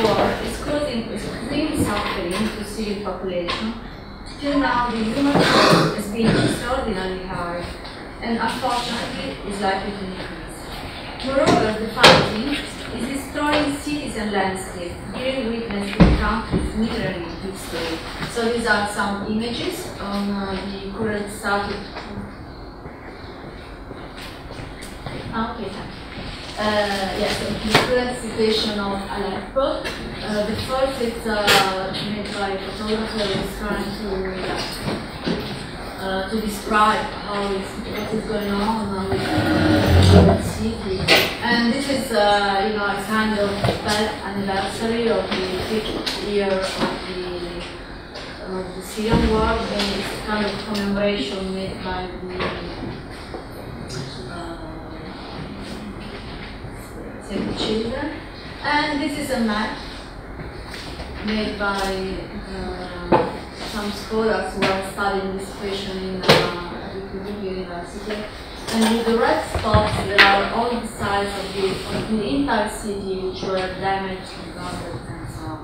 war is causing extreme suffering to civil population, till now the human cost has been extraordinarily high, and unfortunately is likely to increase. Moreover, the fighting is destroying cities and landscape, giving witness to the country's literary history. So these are some images on the current status. Okay. Yes, the current situation of Aleppo. The first is made by a photographer who is trying to describe what is going on with the city. And this is, a kind of bad anniversary of the 5th year of the Syrian war, and it's a kind of commemoration made by the Save the Children. And this is a map made by some scholars who are studying this situation in Budapest University. And with the red spots, there are all the sides of the entire city which were damaged and flooded and so on.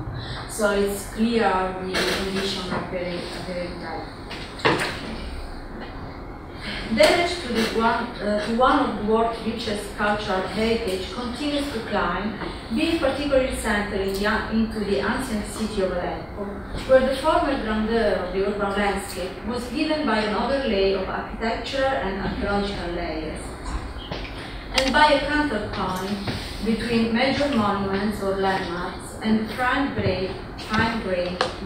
So it's clear the condition are very bad. Damage to one of the world's richest cultural heritage continues to climb, being particularly centered into the ancient city of Aleppo, where the former grandeur of the urban landscape was given by an overlay of architectural and archaeological layers, and by a counterpoint between major monuments or landmarks and the fine-grained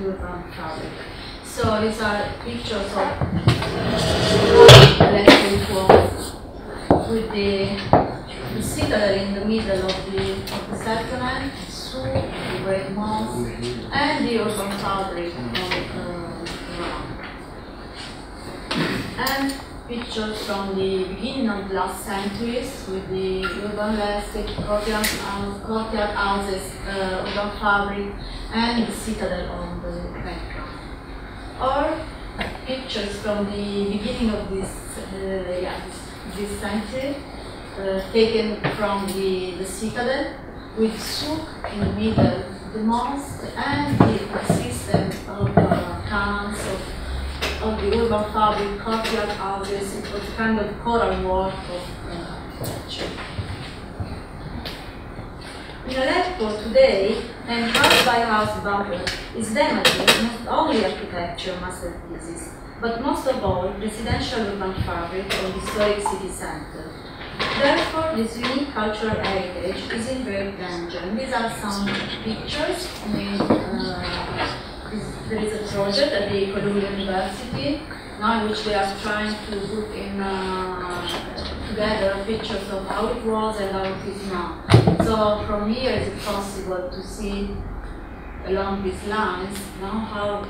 urban fabric. So these are pictures of Aleppo with the citadel in the middle of the settlement, the souk, the great mosque, and the urban fabric around. And pictures from the beginning of the last centuries with the urban landscape, courtyard houses, urban fabric, and the citadel on the background. Or pictures from the beginning of this century, taken from the citadel, with souk in the middle, the mosque, and the system of canals of the urban fabric, courtyard houses. It was kind of choral work of architecture. In Aleppo today, and house by house bumper is damaging not only architecture masterpieces, but most of all residential urban fabric of the historic city center. Therefore, this unique cultural heritage is in great danger. And these are some pictures made. There is a project at the Columbia University now in which they are trying to put in together pictures of how it was and how it is now. So from here is it possible to see along these lines now how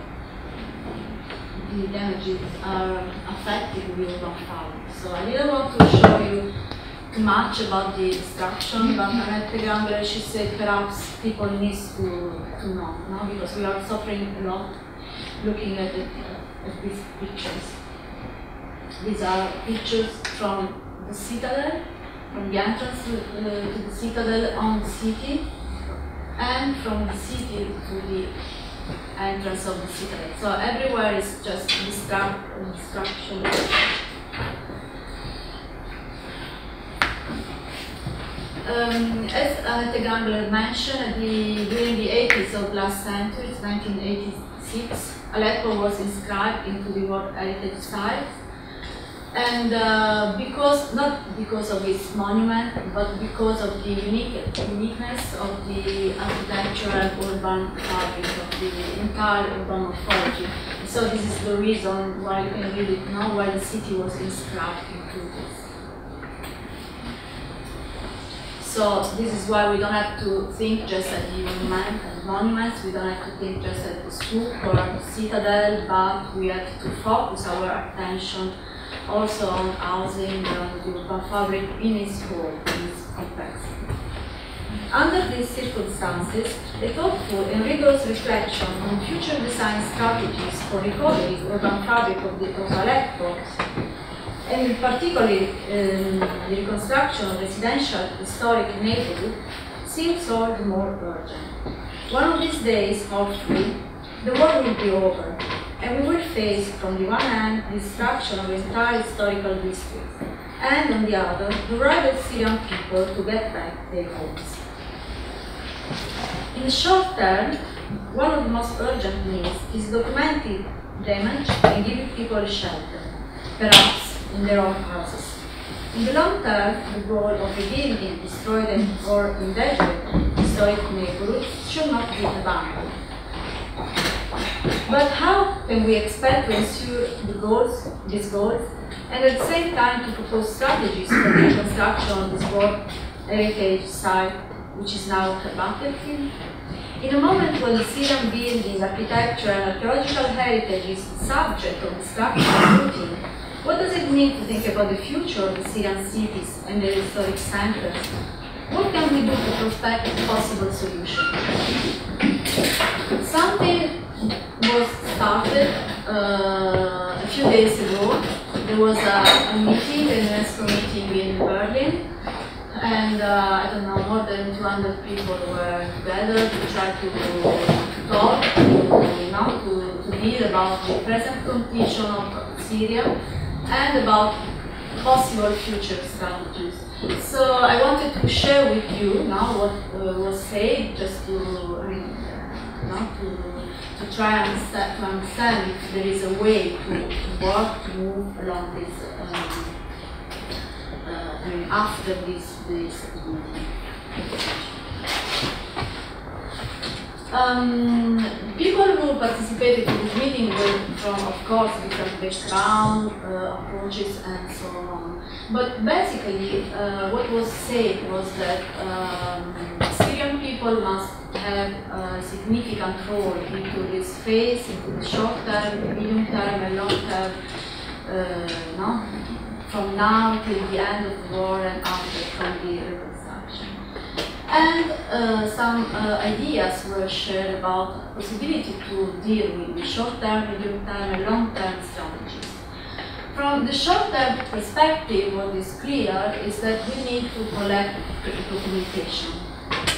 the damages are affecting the urban fabric. So I didn't want to show you too much about the destruction, but Annette Gambler, she said perhaps people need to know, no? Because we are suffering a lot looking at these pictures. These are pictures from the citadel, from the entrance to the citadel on the city, and from the city to the entrance of the citadel. So everywhere is just destruction. As Annette Gambler mentioned, during the 80s of last century, 1986, Aleppo was inscribed into the World Heritage Site. And not because of its monument, but because of the uniqueness of the architectural and urban fabric of the entire urban morphology. So this is the reason why you can really know why the city was inscribed into this. So this is why we don't have to think just at the monuments, we don't have to think just at the souk or the citadel, but we have to focus our attention also on housing the urban fabric in its whole, in its complexity. Under these circumstances, a thoughtful and rigorous reflection on future design strategies for recovering urban fabric of Aleppo, and particularly the reconstruction of residential historic neighborhood, seems all the more urgent. One of these days, hopefully, the war will be over, and we will face, from the one hand, the destruction of entire historical districts, and on the other, the right of Syrian people to get back their homes. In the short term, one of the most urgent needs is documented damage and giving people a shelter, perhaps in their own houses. In the long term, the goal of rebuilding destroyed or endangered historic neighborhoods should not be abandoned. But how can we expect to ensure these goals, and at the same time to propose strategies for the reconstruction of this World Heritage Site, which is now a battlefield? In a moment when the Syrian building, architecture, and archaeological heritage is subject of destruction and looting, what does it mean to think about the future of the Syrian cities and their historic centers? What can we do to prospect a possible solution? Something was started a few days ago. There was a meeting, a UNESCO meeting in Berlin, and I don't know, more than 200 people were together to try to talk, to deal about the present condition of Syria and about possible future strategies. So I wanted to share with you now what was said, just to, to try to understand if there is a way to work, to move along this, after this meeting. People who participated in this meeting were from, of course, different background, approaches, and so on. But basically, what was said was that Syrian people must have a significant role into this phase, into the short term, medium term, and long term, from now till the end of the war and after, from the reconstruction. And some ideas were shared about the possibility to deal with the short-term, medium-term, and long-term strategies. From the short-term perspective, what is clear is that we need to collect documentation.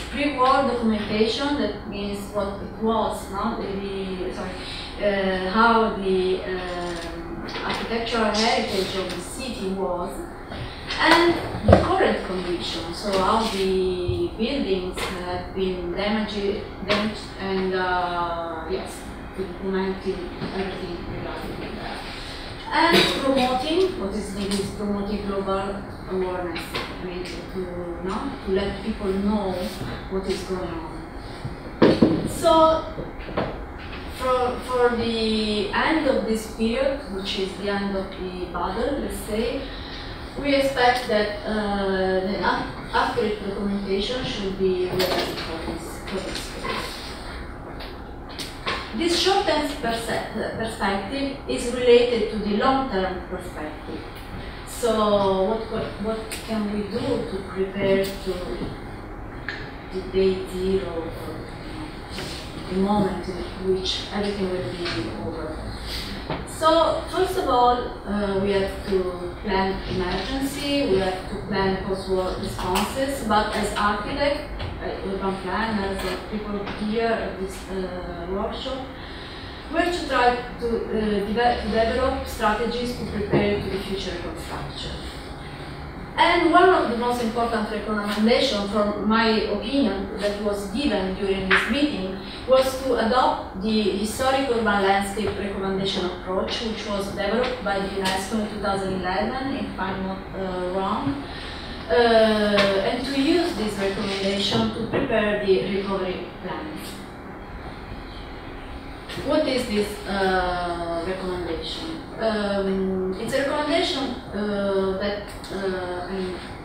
Pre-war documentation, that means what it was, how the architectural heritage of the city was, and the current condition, so how the buildings have been damaged and yes, documenting everything regarding that. And promoting, what is needed is promoting global awareness, to let people know what is going on. So, for the end of this period, which is the end of the battle, let's say, we expect that the accurate documentation should be ready for this phase. This short-term perspective is related to the long-term perspective. So what can we do to prepare to day zero, or the moment in which everything will be over? So first of all, we have to plan emergency, we have to plan post-war responses, but as architects, urban planners, people here at this workshop, we have to try to develop strategies to prepare to the future reconstruction. And one of the most important recommendations, from my opinion, that was given during this meeting was to adopt the historic urban landscape recommendation approach, which was developed by the UNESCO in 2011, if I'm not wrong, and to use this recommendation to prepare the recovery plans. What is this recommendation? It's a recommendation that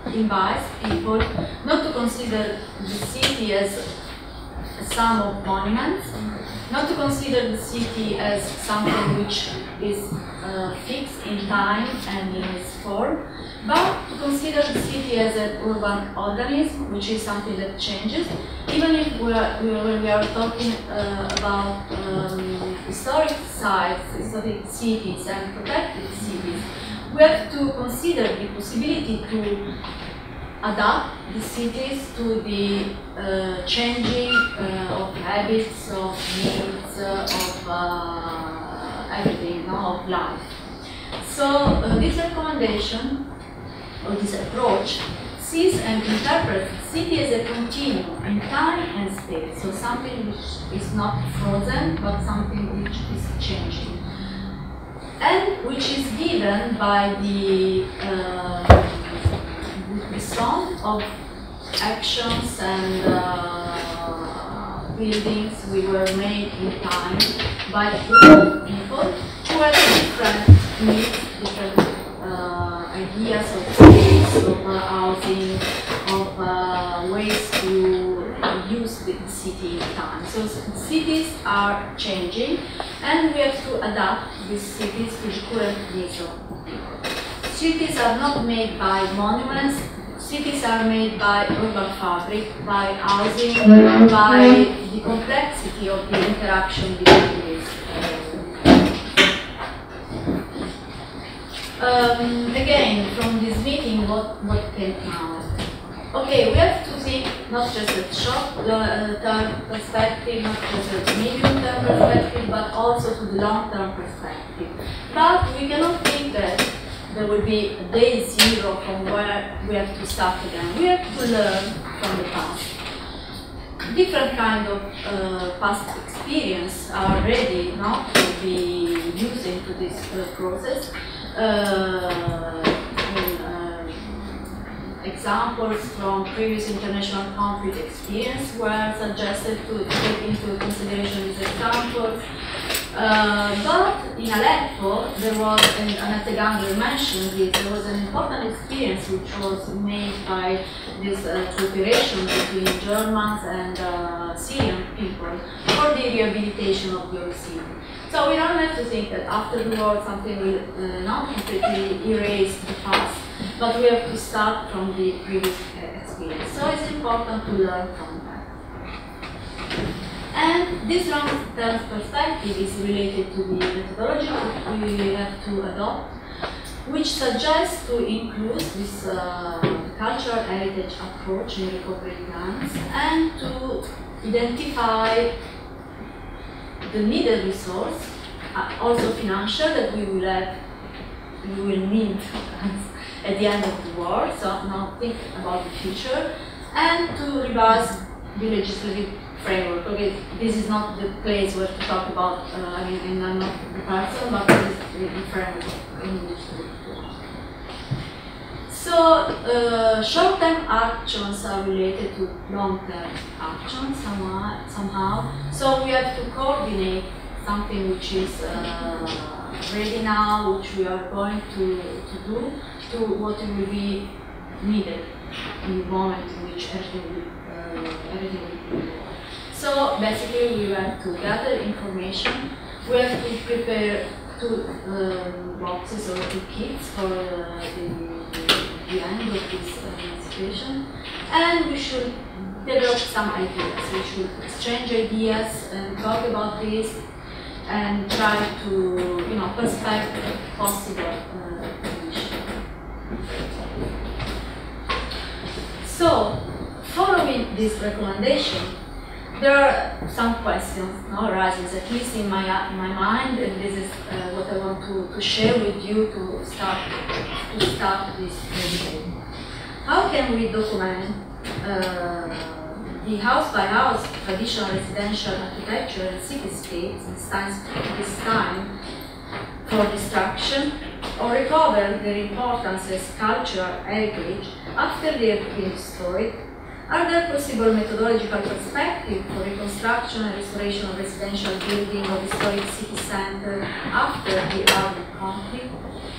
invites people not to consider the city as a sum of monuments, not to consider the city as something which is fixed in time and in its form, but to consider the city as an urban organism, which is something that changes. Even if when we are talking about historic sites, historic cities and protected cities, we have to consider the possibility to adapt the cities to the changing of habits, of needs, of everything, of life. So this recommendation, or this approach, sees and interprets the city as a continuum in time and space. So something which is not frozen, but something which is changing. And which is given by the sum of actions and buildings we were made in time by a group of people who had different needs, different ideas of space, of housing, of ways to use the city in time. So cities are changing, and we have to adapt these cities to the current needs of people. Cities are not made by monuments. Cities are made by urban fabric, by housing, by the complexity of the interaction between these. Again, from this meeting, what came out? Okay, we have to think not just a short-term perspective, not just a medium-term perspective, but also to the long-term perspective. But we cannot think that there will be a day zero from where we have to start again. We have to learn from the past. Different kind of past experience are ready now to be used into this process. Examples from previous international conflict experience were suggested to take into consideration these examples. But in Aleppo, there was, and Annalinda mentioned this, there was an important experience which was made by this cooperation between Germans and Syrian people for the rehabilitation of the city. So we don't have to think that after the war something will not completely erase the past, but we have to start from the previous experience. So it's important to learn from that. And this long-term perspective is related to the methodology we have to adopt, which suggests to include this cultural heritage approach in recovery plans and to identify the needed resource, also financial, that we will need at the end of the war, so now think about the future, and to revise the legislative framework. Okay, this is not the place where to talk about, and I'm not the person, but this is the framework in which to do. So, short-term actions are related to long-term actions somehow. So we have to coordinate something which is ready now, which we are going to do, to what will be needed in the moment in which everything will be. So basically, we have to gather information. We have to prepare 2 boxes or 2 kits for the end of this situation, and we should develop some ideas. We should exchange ideas and talk about this and try to, perspective possible solution. So, following this recommendation, there are some questions arises, at least in my mind, and this is what I want to share with you to start this debate. How can we document the house-by-house traditional residential architecture and cityscapes in this time for destruction, or recover their importance as cultural heritage after they have been destroyed? Are there possible methodological perspectives for reconstruction and restoration of residential buildings or historic city centre after the armed conflict?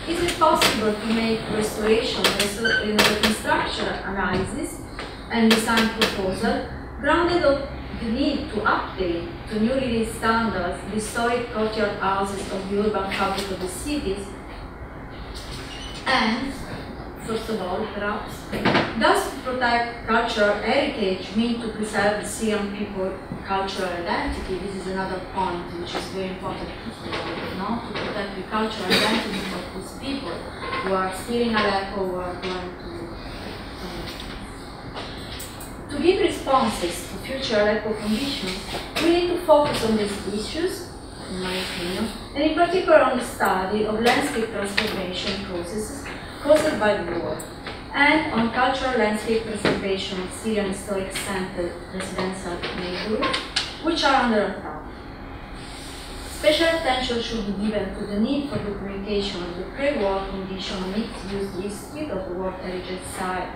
Is it possible to make restoration and reconstruction analysis and design proposal grounded on the need to update to newly released standards the historic courtyard houses of the urban fabric of the cities? And first of all, perhaps, does to protect cultural heritage mean to preserve the Syrian people cultural identity? This is another point which is very important to protect the cultural identity of these people who are still in Aleppo, who are going to To give responses to future Aleppo conditions, we need to focus on these issues, in my opinion, and in particular on the study of landscape transformation processes caused by the war, and on cultural landscape preservation of Syrian historic center residential neighborhoods, which are under attack. Special attention should be given to the need for documentation of the pre-war condition of mixed-use district of the World Heritage Site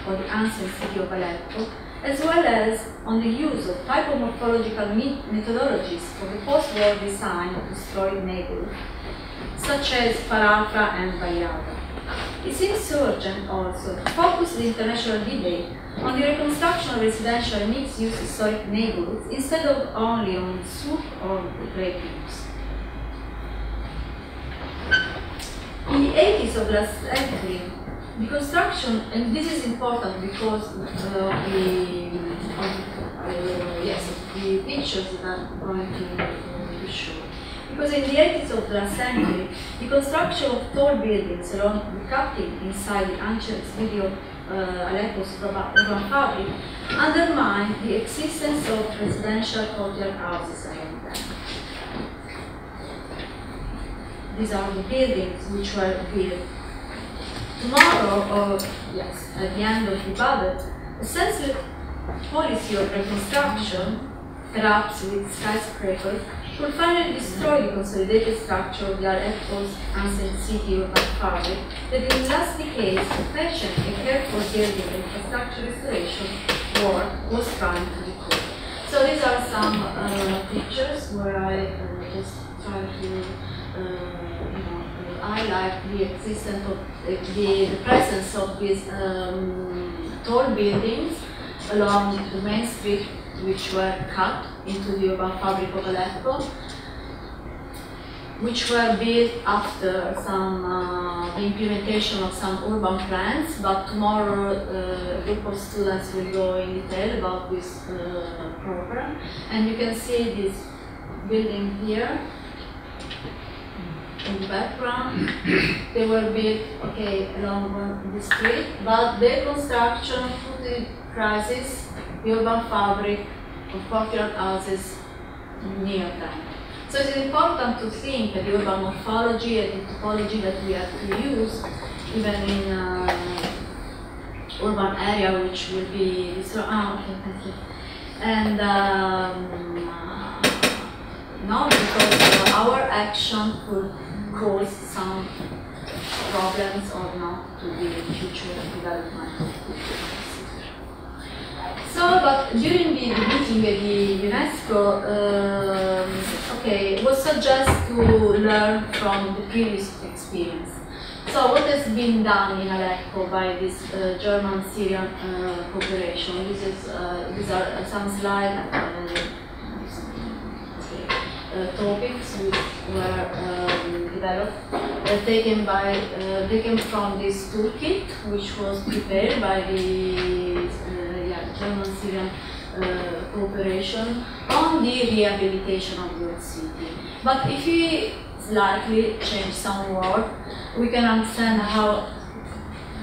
or the ancient city of Aleppo, as well as on the use of typomorphological methodologies for the post-war design of destroyed neighborhoods, such as Parafra and Bayada. It seems urgent also to focus the international debate on the reconstruction of residential and mixed-use historic neighborhoods instead of only on the soup or the great use. In the 80s of last century, the construction, and this is important because the pictures that I'm going to show. Because in the 80s of the last century, the construction of tall buildings along the cutting inside the ancient city of Aleppo's urban fabric undermined the existence of residential courtyard houses around them. These are the buildings which were built. Tomorrow, at the end of the budget, a sensible policy of reconstruction, perhaps with skyscrapers, will finally destroy the consolidated structure of the Aleppo's ancient city urban fabric that in the last decades the patient and careful building and infrastructure restoration work was trying to record. So these are some pictures where I just try to highlight the existence of the presence of these tall buildings along the main street, which were cut into the urban fabric of Aleppo, which were built after some the implementation of some urban plans. But tomorrow a group of students will go in detail about this program, and you can see this building here in the background. They were built along the street, but their construction through the crisis, the urban fabric of courtyard houses near them. So it's important to think that the urban morphology and the topology that we have to use, even in urban area which will be destroyed. And not because our action could cause some problems or not to the future development. So, but during the meeting at the UNESCO, it was suggested to learn from the previous experience. So, what has been done in Aleppo by this German-Syrian cooperation? These are some slides, topics which were developed, taken from this toolkit, which was prepared by the German-Syrian cooperation on the rehabilitation of the old city. But if we slightly change some words, we can understand how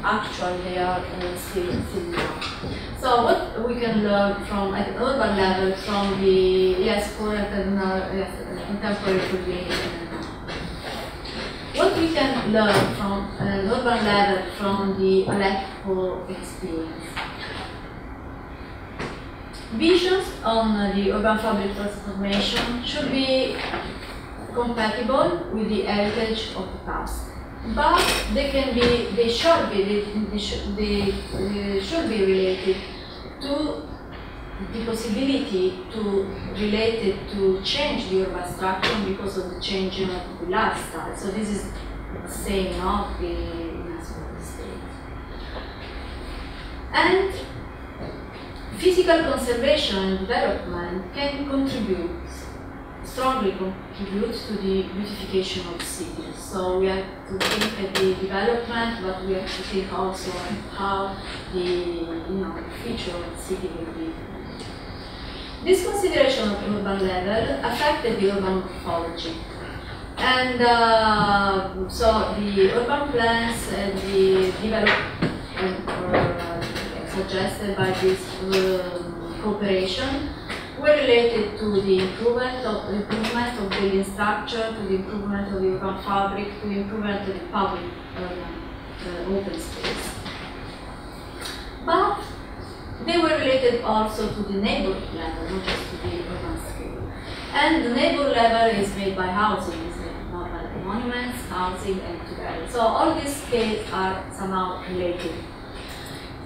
actually they are still now. So what we can learn from at the urban level from the current and contemporary could be what we can learn from an urban level from the Aleppo experience. Visions on the urban fabric transformation should be compatible with the heritage of the past, but they should be related to the possibility to relate it to change the urban structure because of the changing of the lifestyle. So this is the same of the UNESCO state. And physical conservation and development can strongly contribute to the beautification of cities. So we have to think at the development, but we have to think also on how the future of the city will be. This consideration of urban level affected the urban morphology. And so the urban plans and the development suggested by this cooperation were related to the improvement of building structure, to the improvement of the urban fabric, to the improvement of the public open space. But they were related also to the neighborhood level, not just to the urban scale. And the neighborhood level is made by housing, not by the monuments, housing, and together. So all these scales are somehow related.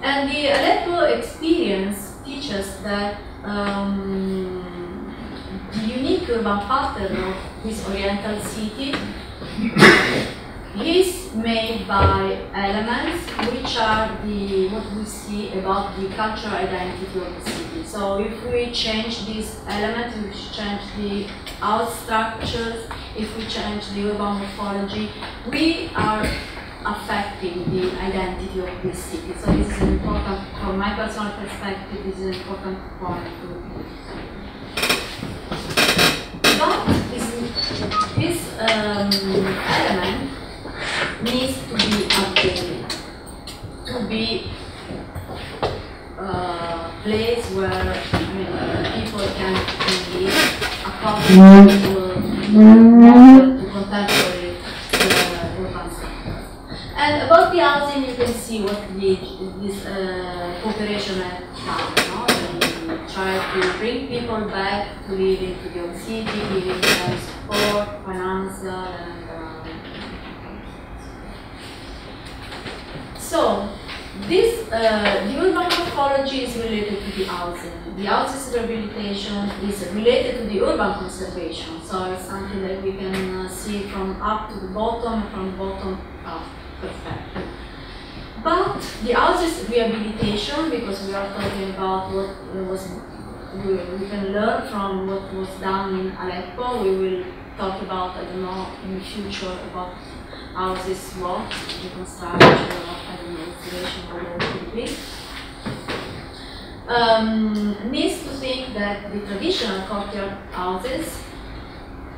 And the Aleppo experience teaches that the unique urban pattern of this oriental city is made by elements which are what we see about the cultural identity of the city. So if we change these elements, if we change the house structures, if we change the urban morphology, we are affecting the identity of this city. So this is an important, from my personal perspective, this is an important point to. But this element needs to be updated, to be a place where people can live according to contemporary urban standards. And about the housing, you can see what this cooperation has done. No? They try to bring people back to live into the old city, giving them support, financial, and so this the urban morphology is related to the housing. The houses rehabilitation is related to the urban conservation. So it's something that we can see from up to the bottom, from bottom up perspective. But the houses rehabilitation, because we are talking about what we can learn from what was done in Aleppo. We will talk about, I don't know, in the future about houses, what, reconstruction, I don't know, installation, whatever it could be. Needs to think that the traditional courtyard houses,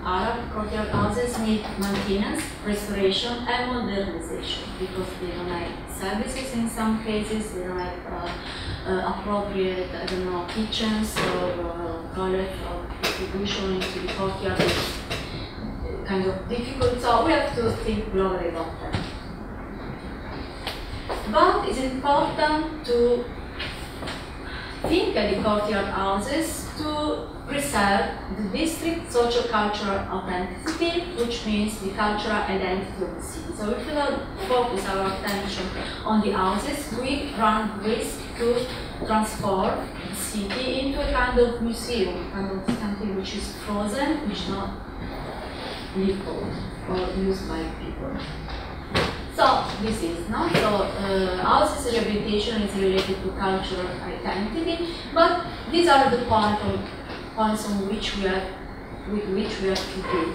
Arab courtyard houses, need maintenance, restoration, and modernization, because they don't have services in some cases, they don't have appropriate, I don't know, kitchens or toilets or distribution into the courtyard. It's kind of difficult, so we have to think globally about that. But it's important to think at the courtyard houses to preserve the district socio-cultural authenticity, which means the cultural identity of the city. So if we don't focus our attention on the houses, we run risk to transform the city into a kind of museum, kind of something which is frozen, which is not livable or used by people. So this is not so. Houses rehabilitation is related to cultural identity, but these are the points on which we have, with which we have to deal.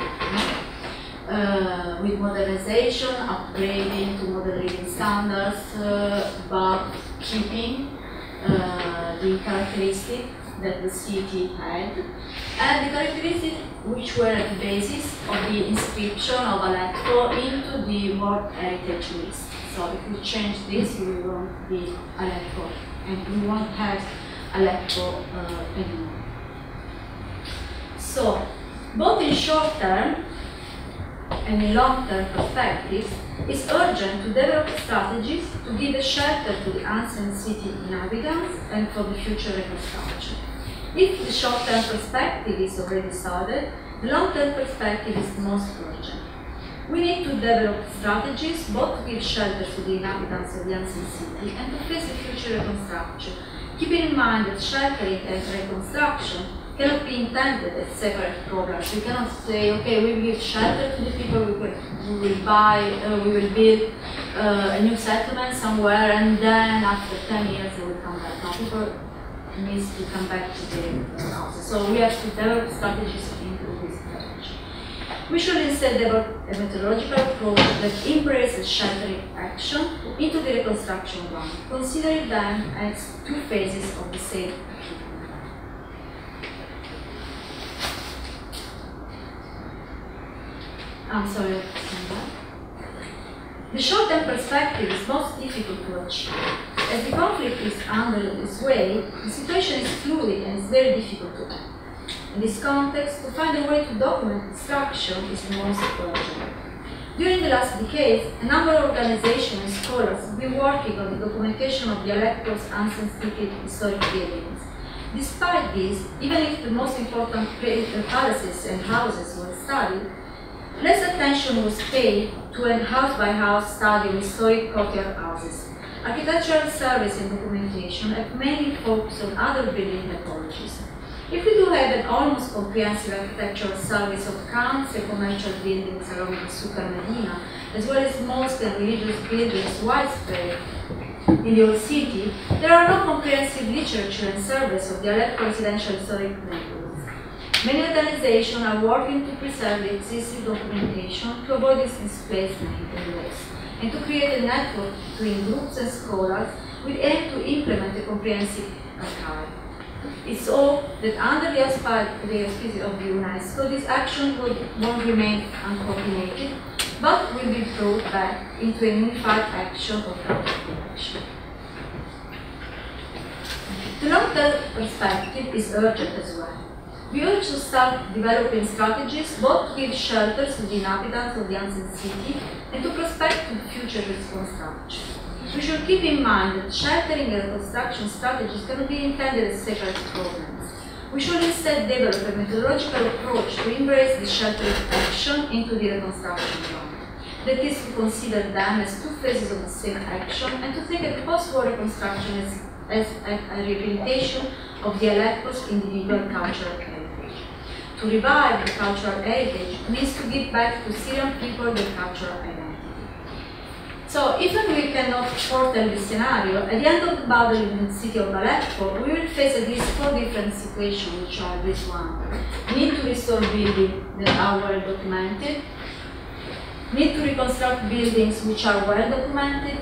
With modernization, upgrading to modern living standards, but keeping the characteristics that the city had, and the characteristics which were at the basis of the inscription of Aleppo into the World Heritage List. So if we change this, we won't be Aleppo, and we won't have Aleppo anymore. So, both in short term and in long term perspectives, it's urgent to develop strategies to give a shelter to the ancient city inhabitants and for the future reconstruction. If the short-term perspective is already started, the long-term perspective is the most urgent. We need to develop strategies both to give shelter to the inhabitants of the ancient city and to face the future reconstruction, keeping in mind that sheltering and reconstruction cannot be intended as separate programs. We cannot say, okay, we will give shelter to the people, we will build a new settlement somewhere, and then after 10 years they will come back. Now, people needs to come back to their houses. So we have to develop strategies into this direction. We should instead develop a methodological approach that embraces sheltering action into the reconstruction one, considering them as two phases of the same achievement. I'm sorry, the short-term perspective is most difficult to achieve, As the conflict is under its way, the situation is fluid and it's very difficult to act. In this context, to find a way to document destruction is the most urgent. During the last decades, a number of organizations and scholars have been working on the documentation of the Aleppo's unsensitive historic buildings. Despite this, even if the most important palaces and houses were studied, less attention was paid to a house-by-house study of historic courtyard houses. Architectural surveys and documentation have mainly focused on other building typologies. If we do have an almost comprehensive architectural surveys of khans and commercial buildings along the Sukkah Medina, as well as mosques and religious buildings widespread in the old city, there are no comprehensive literature and surveys of the Aleppo residential historic neighborhoods. Many organizations are working to preserve the existing documentation to avoid its displacement in the West, and to create a network between groups and scholars with aim to implement a comprehensive archive. It's hoped that under the auspices of the UNESCO, this action won't remain uncoordinated, but will be brought back into a unified action of direction. The long-term perspective is urgent as well. We also start developing strategies both to give shelters to the inhabitants of the ancient city and to prospect to the future reconstruction. We should keep in mind that sheltering and reconstruction strategies cannot be intended as separate programs. We should instead develop a methodological approach to embrace the sheltering action into the reconstruction plan. That is, to consider them as two phases of the same action and to think of the post-war reconstruction as a rehabilitation of the Aleppo's individual cultural heritage. To revive the cultural heritage means to give back to Syrian people their cultural identity. So, even we cannot foretell this scenario, at the end of the battle in the city of Aleppo, we will face at least 4 different situations, which are this one. Need to restore buildings that are well documented, need to reconstruct buildings which are well documented,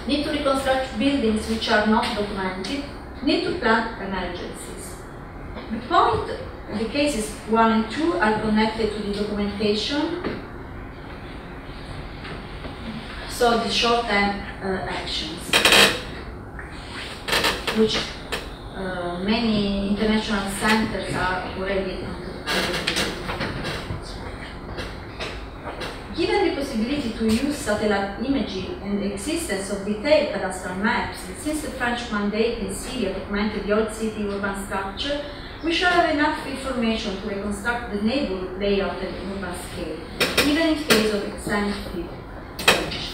need to reconstruct buildings which are not documented, need to plan emergencies. The point, the cases 1 and 2 are connected to the documentation. So the short-term actions, which many international centers are already undertaking. Given the possibility to use satellite imaging and the existence of detailed cadastral maps, since the French mandate in Syria documented the old city urban structure, we shall have enough information to reconstruct the neighborhood layout at urban scale, even in case of extensive change.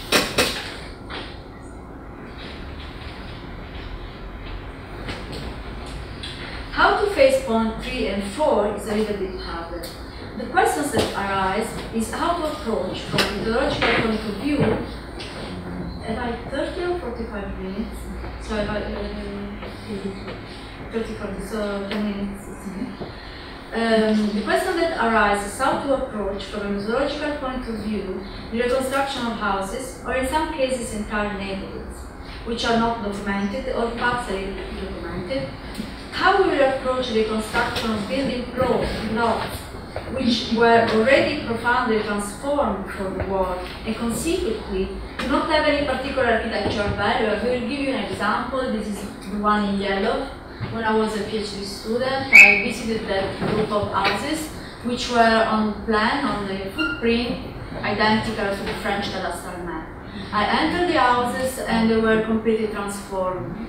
How to face point 3 and 4 is a little bit harder. The questions that arise is how to approach from a methodological point of view. Have I 30 or 45 minutes? So have I 30, 40, so 10 minutes. The question that arises is how to approach from a methodological point of view the reconstruction of houses, or in some cases entire neighborhoods, which are not documented or partially documented. How we will approach the reconstruction of building plots which were already profoundly transformed for the war and consequently do not have any particular architectural value. I will give you an example. This is the one in yellow. When I was a PhD student, I visited that group of houses which were on plan, on the footprint, identical to the French cadastral map. I entered the houses and they were completely transformed.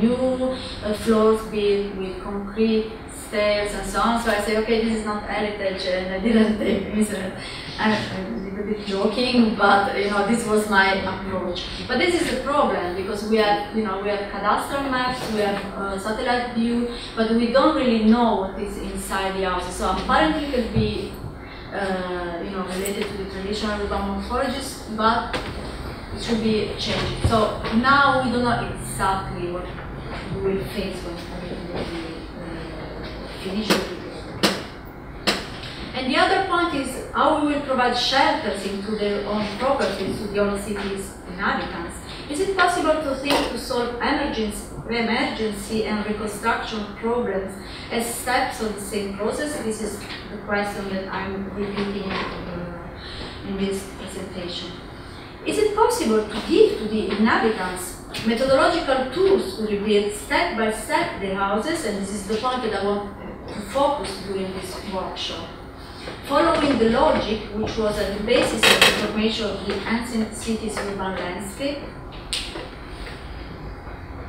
New floors built with concrete stairs and so on. So I say, okay, this is not heritage, and I didn't take this. I'm a little bit joking, but this was my approach. But this is a problem because we have, we have cadastral maps, we have satellite view, but we don't really know what is inside the houses. So apparently it could be, related to the traditional urban morphologies, but it should be changed. So now we don't know exactly what we will face when we finish it. And the other point is how we will provide shelters into their own properties to the old city's inhabitants. Is it possible to think to solve emergency and reconstruction problems as steps of the same process? This is the question that I'm repeating in this presentation. Is it possible to give to the inhabitants methodological tools to rebuild step by step their houses? And this is the point that I want to focus during this workshop. Following the logic which was at the basis of the formation of the ancient city's urban landscape.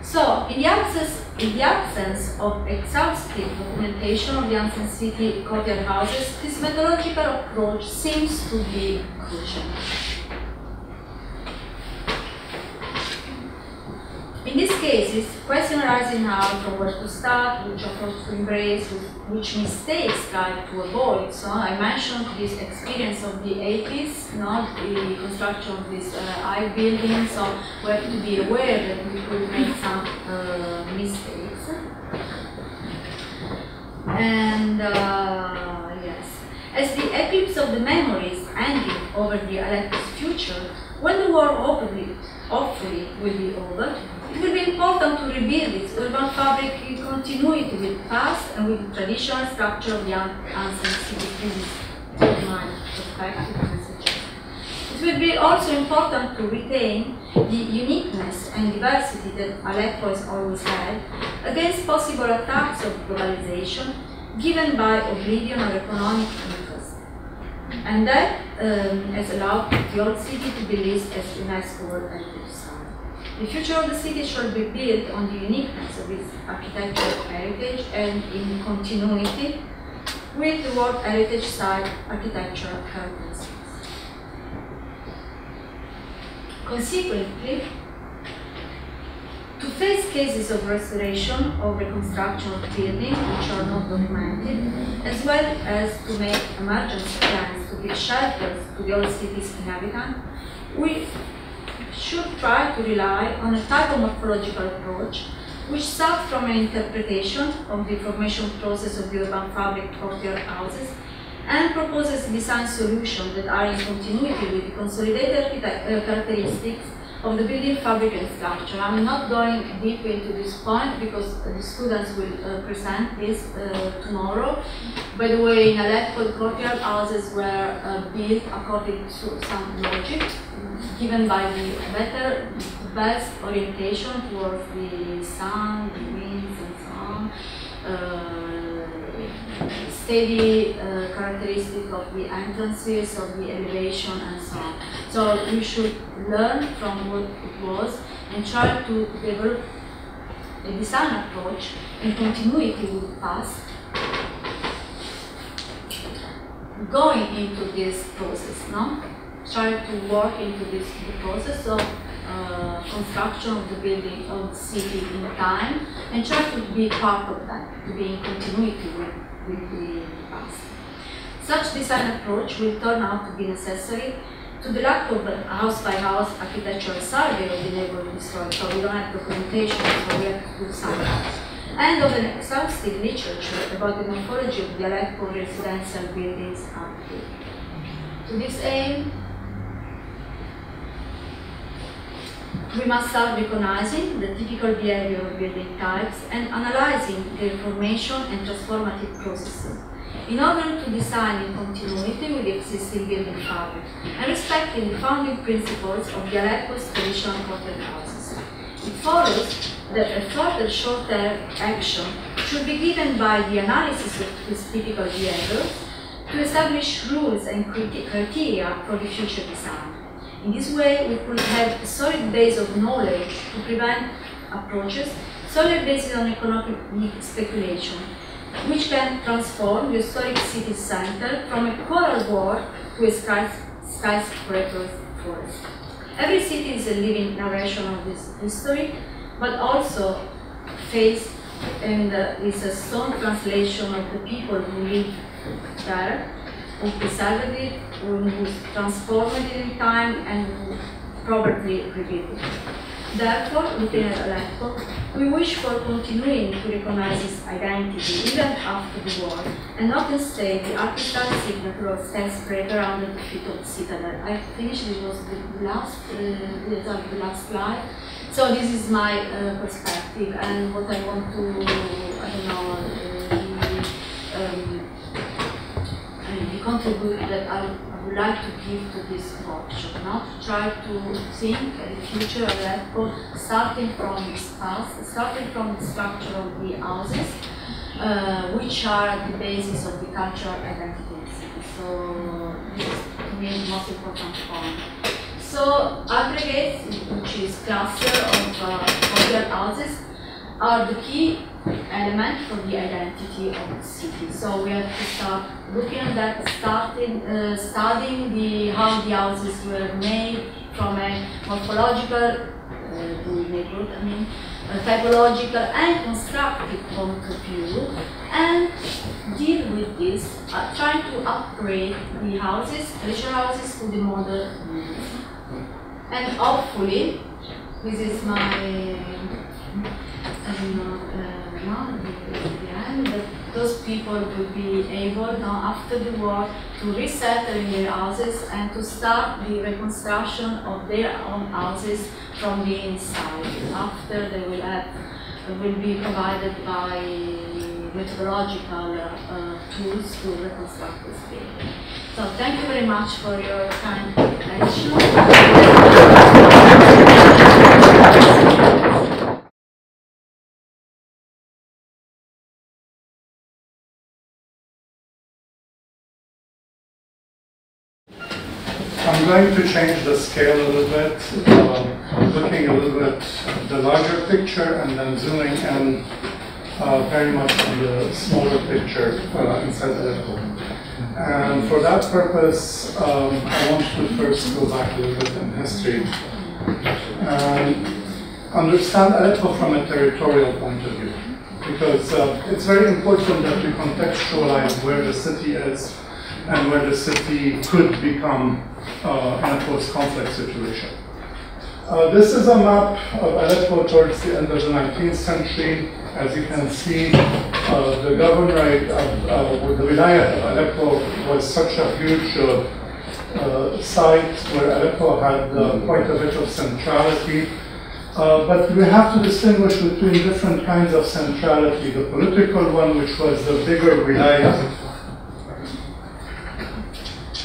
So, in the absence of exhaustive documentation of the ancient city courtyard houses, this methodological approach seems to be crucial. In these cases, question arising now from where to start, which approach to embrace, which mistakes try to avoid. So I mentioned this experience of the 80s, the construction of these high buildings, so we have to be aware that we could make some mistakes. And yes, as the eclipse of the memories ending over the Aleppo's future, when the war hopefully will be over, it will be important to rebuild its urban fabric in continuity with the past and with the traditional structure of the ancient city. This is my perspective message. It will be also important to retain the uniqueness and diversity that Aleppo has always had against possible attacks of globalization given by oblivion or economic interest. And that has allowed the old city to be listed as UNESCO World Heritage Site. The future of the city shall be built on the uniqueness of its architectural heritage and in continuity with the World Heritage Site architectural characteristics. Consequently, to face cases of restoration or reconstruction of buildings which are not documented, as well as to make emergency plans to give shelters to the old city's inhabitants, we should try to rely on a type of morphological approach which starts from an interpretation of the formation process of the urban fabric courtyard houses and proposes design solutions that are in continuity with the consolidated characteristics of the building fabric and structure. I'm not going deep into this point because the students will present this tomorrow. By the way, in Aleppo, the courtyard houses were built according to some logic given by the best orientation towards the sun, the winds, and so on. Steady characteristic of the entrances, of the elevation, and so on. So we should learn from what it was and try to develop a design approach in continuity with the past, going into this process, no? Try to work into the process of construction of the building of the city in time and try to be part of that, to be in continuity with the past. Such design approach will turn out to be necessary to the lack of a house-by-house architectural survey of the neighborhood destroyed, so we don't have documentation, so we have to do something. And of an exhaustive literature about the morphology of the Aleppo residential buildings outfit. To this aim, we must start recognizing the typical behavior of building types and analyzing their formation and transformative processes in order to design in continuity with the existing building fabric and respecting the founding principles of the Aleppo's traditional courtyard houses. It follows that a further short-term action should be given by the analysis of this typical behavior to establish rules and criteria for the future design. In this way, we could have a solid base of knowledge to prevent approaches solely based on economic speculation, which can transform the historic city center from a coral wall to a skyscraper forest. Every city is a living narration of this history, but also faced and is a stone translation of the people who live there, who preserved it, who transformed it in time, and who probably rebuilt it. Therefore, looking at Aleppo, we wish for continuing to recognize its identity even after the war, and not instead the artificial signature of skyscraper under the feet of the citadel. I finished, it was the last slide. So this is my perspective, and what I want to, I don't know, contribute that I would like to give to this workshop. Now to try to think at the future of Aleppo, starting from its past, starting from the structure of the houses, which are the basis of the cultural identity of the city. So this is to me the most important point. So aggregates, which is cluster of hotel houses, are the key element for the identity of the city. So we have to start looking at that, studying how the houses were made from a morphological, the neighborhood, I mean, a typological and constructive point of view, and deal with this, trying to upgrade the houses, traditional houses, to the modern needs. And hopefully, this is my that those people will be able now after the war to resettle in their houses and to start the reconstruction of their own houses from the inside. After they will be provided by methodological tools to reconstruct this building. So thank you very much for your kind attention. I'm going to change the scale a little bit, looking a little bit at the larger picture and then zooming in very much on the smaller picture inside Aleppo. And for that purpose, I want to first go back a little bit in history and understand Aleppo from a territorial point of view, because it's very important that we contextualize where the city is and where the city could become in a post-conflict situation. This is a map of Aleppo towards the end of the 19th century. As you can see, the governorate of the Wilayah of Aleppo was such a huge site where Aleppo had quite a bit of centrality. But we have to distinguish between different kinds of centrality. The political one, which was the bigger Wilayah,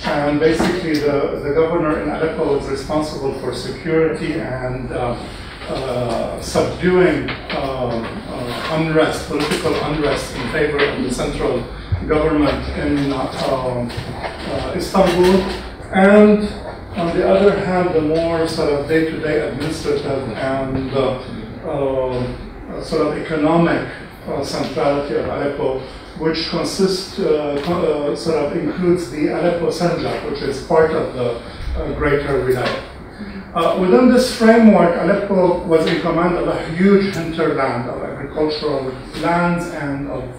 and basically the governor in Aleppo was responsible for security and subduing unrest, political unrest in favor of the central government in Istanbul. And on the other hand, the more sort of day-to-day administrative and sort of economic centrality of Aleppo, which consists, sort of includes the Aleppo Sanjak, which is part of the greater Wilayah. Within this framework, Aleppo was in command of a huge hinterland of agricultural lands and of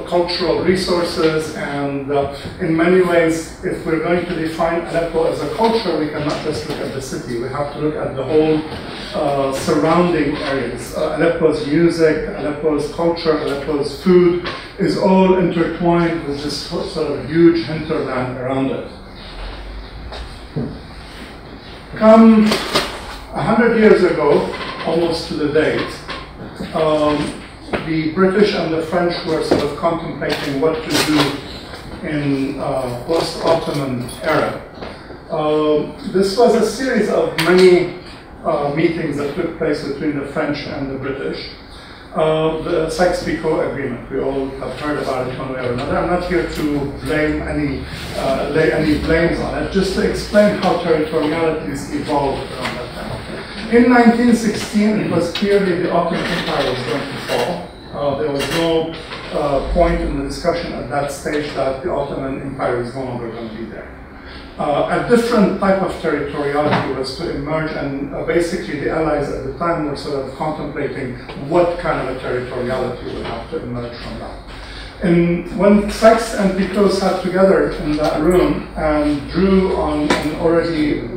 cultural resources, and in many ways, if we're going to define Aleppo as a culture, we cannot just look at the city. We have to look at the whole surrounding areas. Aleppo's music, Aleppo's culture, Aleppo's food is all intertwined with this sort of huge hinterland around it. Come 100 years ago, almost to the date, the British and the French were sort of contemplating what to do in post-Ottoman era. This was a series of many meetings that took place between the French and the British. The Sykes-Picot Agreement, we all have heard about it one way or another. I'm not here to blame lay any blames on it, just to explain how territorialities evolved around that time. In 1916, it was clearly the Ottoman Empire was going to fall. There was no point in the discussion at that stage that the Ottoman Empire is no longer going to be there. A different type of territoriality was to emerge, and basically the Allies at the time were sort of contemplating what kind of a territoriality would have to emerge from that. And when Sykes and Picot sat together in that room and drew on an already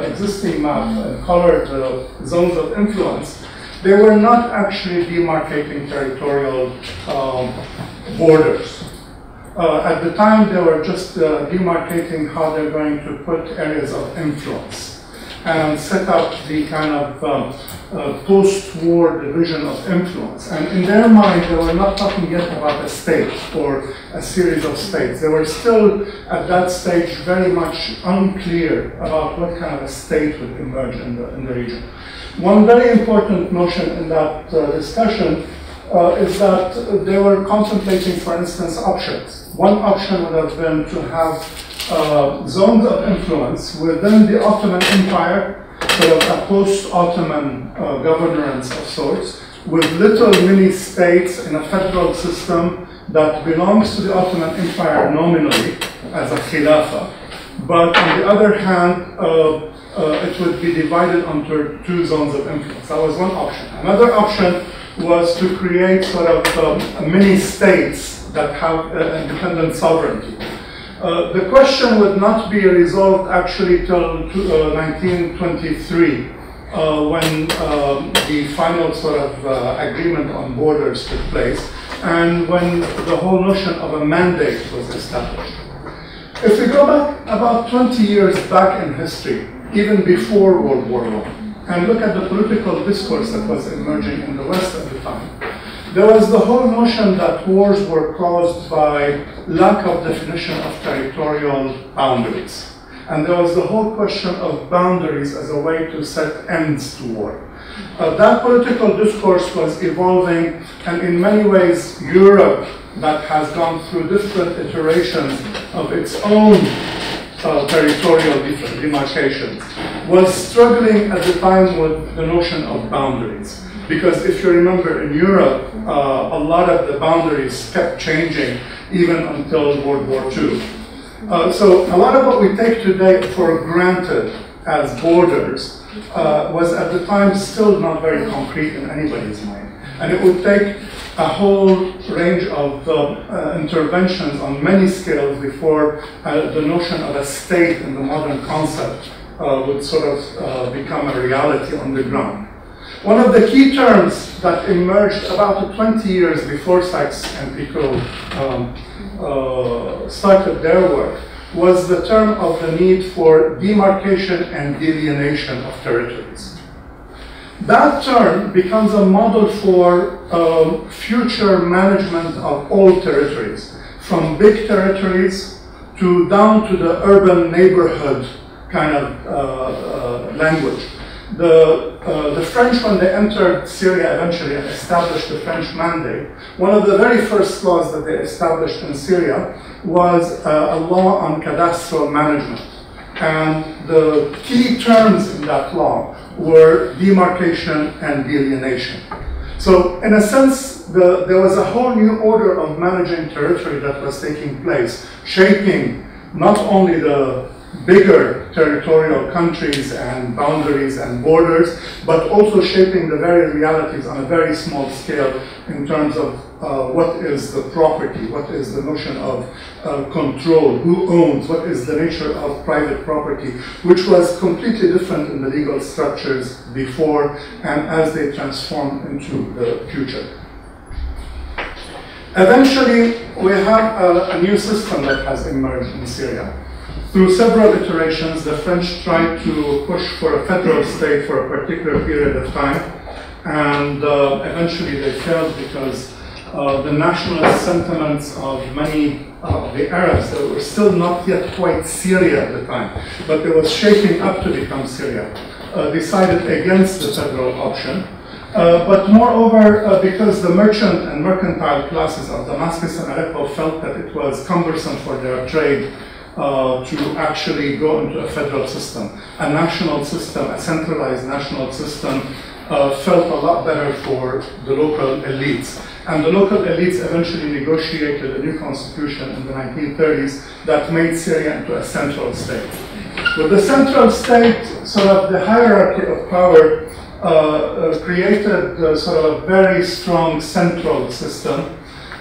existing map and colored the zones of influence, they were not actually demarcating territorial borders. At the time, they were just demarcating how they're going to put areas of influence. and set up the kind of post-war division of influence. And in their mind, they were not talking yet about a state or a series of states. They were still, at that stage, very much unclear about what kind of a state would emerge in the region. One very important notion in that discussion is that they were contemplating, for instance, options. One option would have been to have zones of influence within the Ottoman Empire, sort of a post-Ottoman governance of sorts, with little mini-states in a federal system that belongs to the Ottoman Empire nominally as a khilafah. But on the other hand, it would be divided into two zones of influence. That was one option. Another option was to create sort of mini-states that have independent sovereignty. The question would not be resolved actually till 1923, when the final sort of agreement on borders took place, and when the whole notion of a mandate was established. If we go back about 20 years back in history, even before World War I, and look at the political discourse that was emerging in the West at the time, there was the whole notion that wars were caused by lack of definition of territorial boundaries. And there was the whole question of boundaries as a way to set ends to war. That political discourse was evolving, and in many ways, Europe, that has gone through different iterations of its own territorial demarcations, was struggling at the time with the notion of boundaries. Because if you remember, in Europe, a lot of the boundaries kept changing even until World War II. So a lot of what we take today for granted as borders was at the time still not very concrete in anybody's mind. And it would take a whole range of interventions on many scales before the notion of a state in the modern concept would sort of become a reality on the ground. One of the key terms that emerged about 20 years before Sykes and Picot started their work was the term of the need for demarcation and delineation of territories. That term becomes a model for future management of all territories, from big territories to down to the urban neighborhood kind of language. The French, when they entered Syria eventually and established the French mandate, one of the very first laws that they established in Syria was a law on cadastral management. And the key terms in that law were demarcation and delineation. So in a sense, there was a whole new order of managing territory that was taking place, shaping not only the bigger territorial countries and boundaries and borders, but also shaping the very realities on a very small scale in terms of what is the property, what is the notion of control, who owns, what is the nature of private property, which was completely different in the legal structures before and as they transformed into the future. Eventually, we have a new system that has emerged in Syria. Through several iterations, the French tried to push for a federal state for a particular period of time, and eventually they failed because the nationalist sentiments of many of the Arabs that were still not yet quite Syria at the time, but it was shaping up to become Syria, decided against the federal option. But moreover, because the merchant and mercantile classes of Damascus and Aleppo felt that it was cumbersome for their trade to actually go into a federal system. A national system, a centralized national system, felt a lot better for the local elites. And the local elites eventually negotiated a new constitution in the 1930s that made Syria into a central state. With the central state, sort of the hierarchy of power created sort of a very strong central system.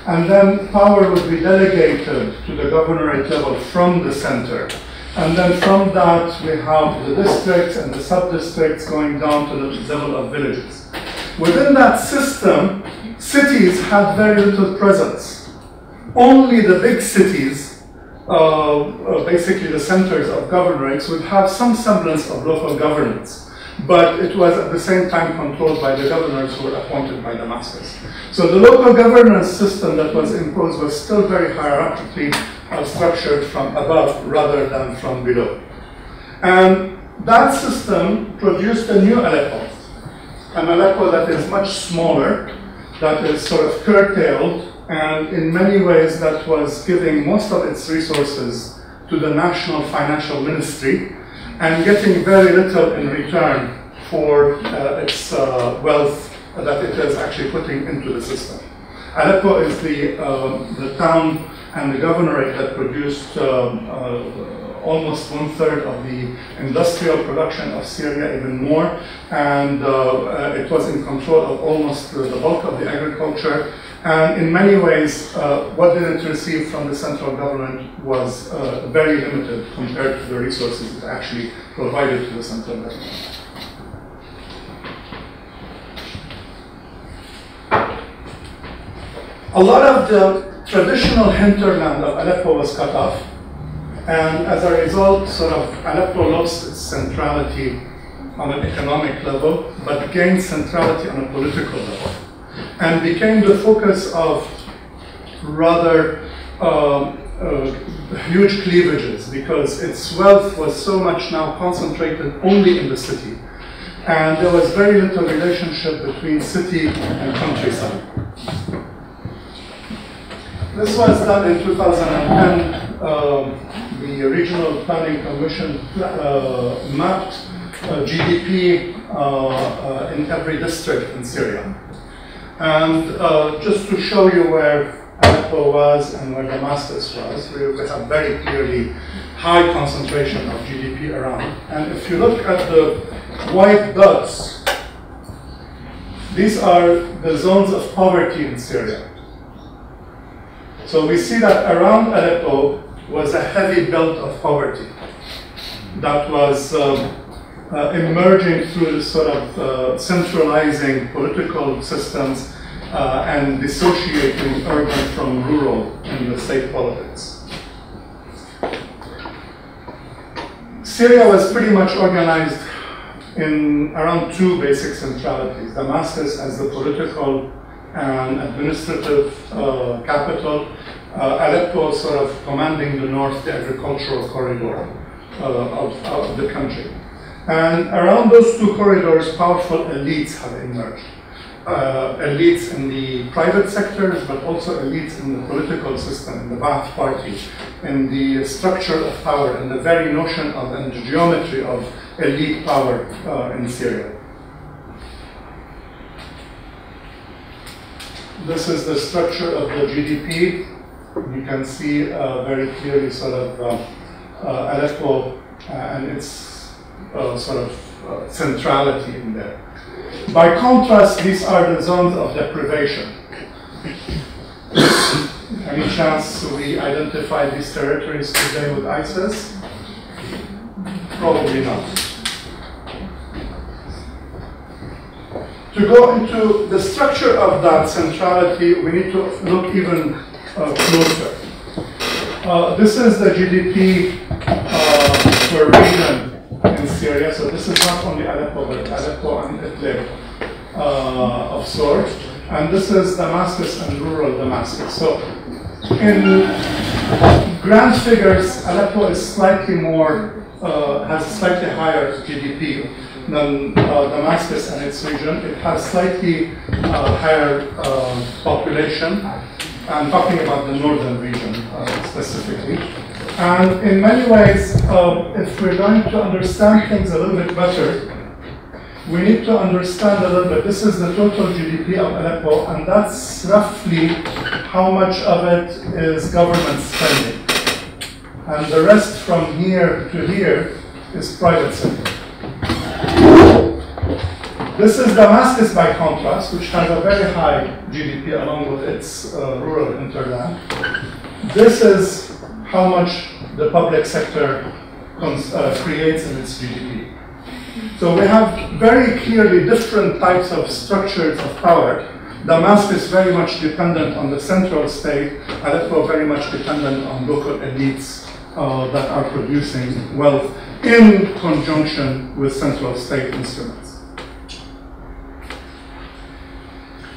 And then power would be delegated to the governorate level from the center. And then from that, we have the districts and the sub-districts going down to the level of villages. Within that system, cities had very little presence. Only the big cities basically the centers of governorates, would have some semblance of local governance, but it was at the same time controlled by the governors who were appointed by Damascus. So the local governance system that was imposed was still very hierarchically structured from above rather than from below. And that system produced a new Aleppo, an Aleppo that is much smaller, that is sort of curtailed, and in many ways that was giving most of its resources to the national financial ministry and getting very little in return for its wealth that it is actually putting into the system. Aleppo is the town and the governorate that produced almost 1/3 of the industrial production of Syria, even more, and it was in control of almost the bulk of the agriculture. And in many ways, what did it receive from the central government was very limited compared to the resources it actually provided to the central government. A lot of the traditional hinterland of Aleppo was cut off, and as a result, sort of Aleppo lost its centrality on an economic level, but gained centrality on a political level, and became the focus of rather huge cleavages, because its wealth was so much now concentrated only in the city, and there was very little relationship between city and countryside. This was done in 2010. The Regional Planning Commission mapped GDP in every district in Syria. And just to show you where Aleppo was and where Damascus was, we have very clearly high concentration of GDP around. And if you look at the white dots, these are the zones of poverty in Syria. So we see that around Aleppo was a heavy belt of poverty that was emerging through this sort of centralizing political systems and dissociating urban from rural in the state politics. Syria was pretty much organized in around two basic centralities: Damascus as the political and administrative capital, Aleppo sort of commanding the north, the agricultural corridor of the country. And around those two corridors, powerful elites have emerged. Elites in the private sectors, but also elites in the political system, in the Ba'ath Party, in the structure of power, in the very notion of and the geometry of elite power in Syria. This is the structure of the GDP. You can see very clearly sort of Aleppo and its sort of centrality in there. By contrast, these are the zones of deprivation. Any chance we identify these territories today with ISIS? Probably not. To go into the structure of that centrality, we need to look even closer. This is the GDP per region in Syria. So this is not only Aleppo, but Aleppo and Idlib of sorts. And this is Damascus and rural Damascus. So in grand figures, Aleppo is slightly more, has a slightly higher GDP than Damascus and its region. It has slightly higher population. I'm talking about the northern region specifically. And in many ways, if we're going to understand things a little bit better, we need to understand a little bit. This is the total GDP of Aleppo, and that's roughly how much of it is government spending. And the rest from here to here is private sector. This is Damascus by contrast, which has a very high GDP along with its rural hinterland. This is how much the public sector creates in its GDP. So we have very clearly different types of structures of power Damascus very much dependent on the central state, Aleppo very much dependent on local elites that are producing wealth in conjunction with central state instruments.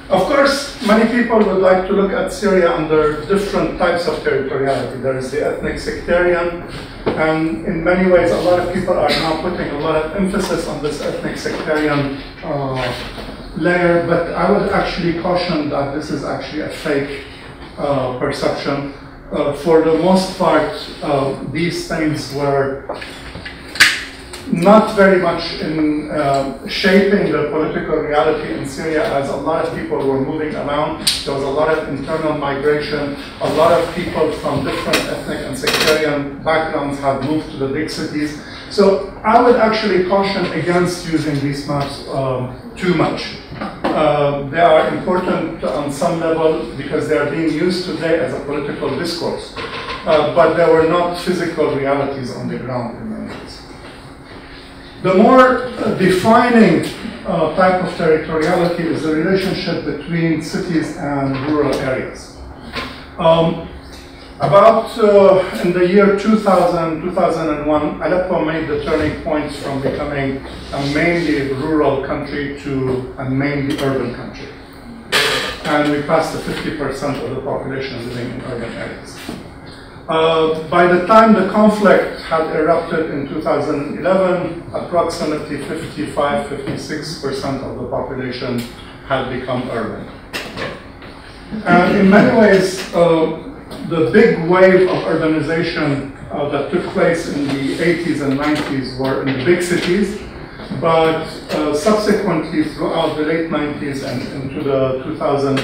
Of course, many people would like to look at Syria under different types of territoriality. There is the ethnic sectarian, and in many ways, a lot of people are now putting a lot of emphasis on this ethnic sectarian layer, but I would actually caution that this is actually a fake perception. For the most part, these things were not very much in shaping the political reality in Syria, as a lot of people were moving around. There was a lot of internal migration. A lot of people from different ethnic and sectarian backgrounds have moved to the big cities. So I would actually caution against using these maps too much. They are important on some level because they are being used today as a political discourse, but they were not physical realities on the ground in many ways. The more defining type of territoriality is the relationship between cities and rural areas. In the year 2000, 2001, Aleppo made the turning point from becoming a mainly rural country to a mainly urban country. And we passed the 50% of the population living in urban areas. By the time the conflict had erupted in 2011, approximately 55–56% of the population had become urban. And in many ways, the big wave of urbanization that took place in the 80s and 90s were in the big cities, but subsequently throughout the late 90s and into the 2000s,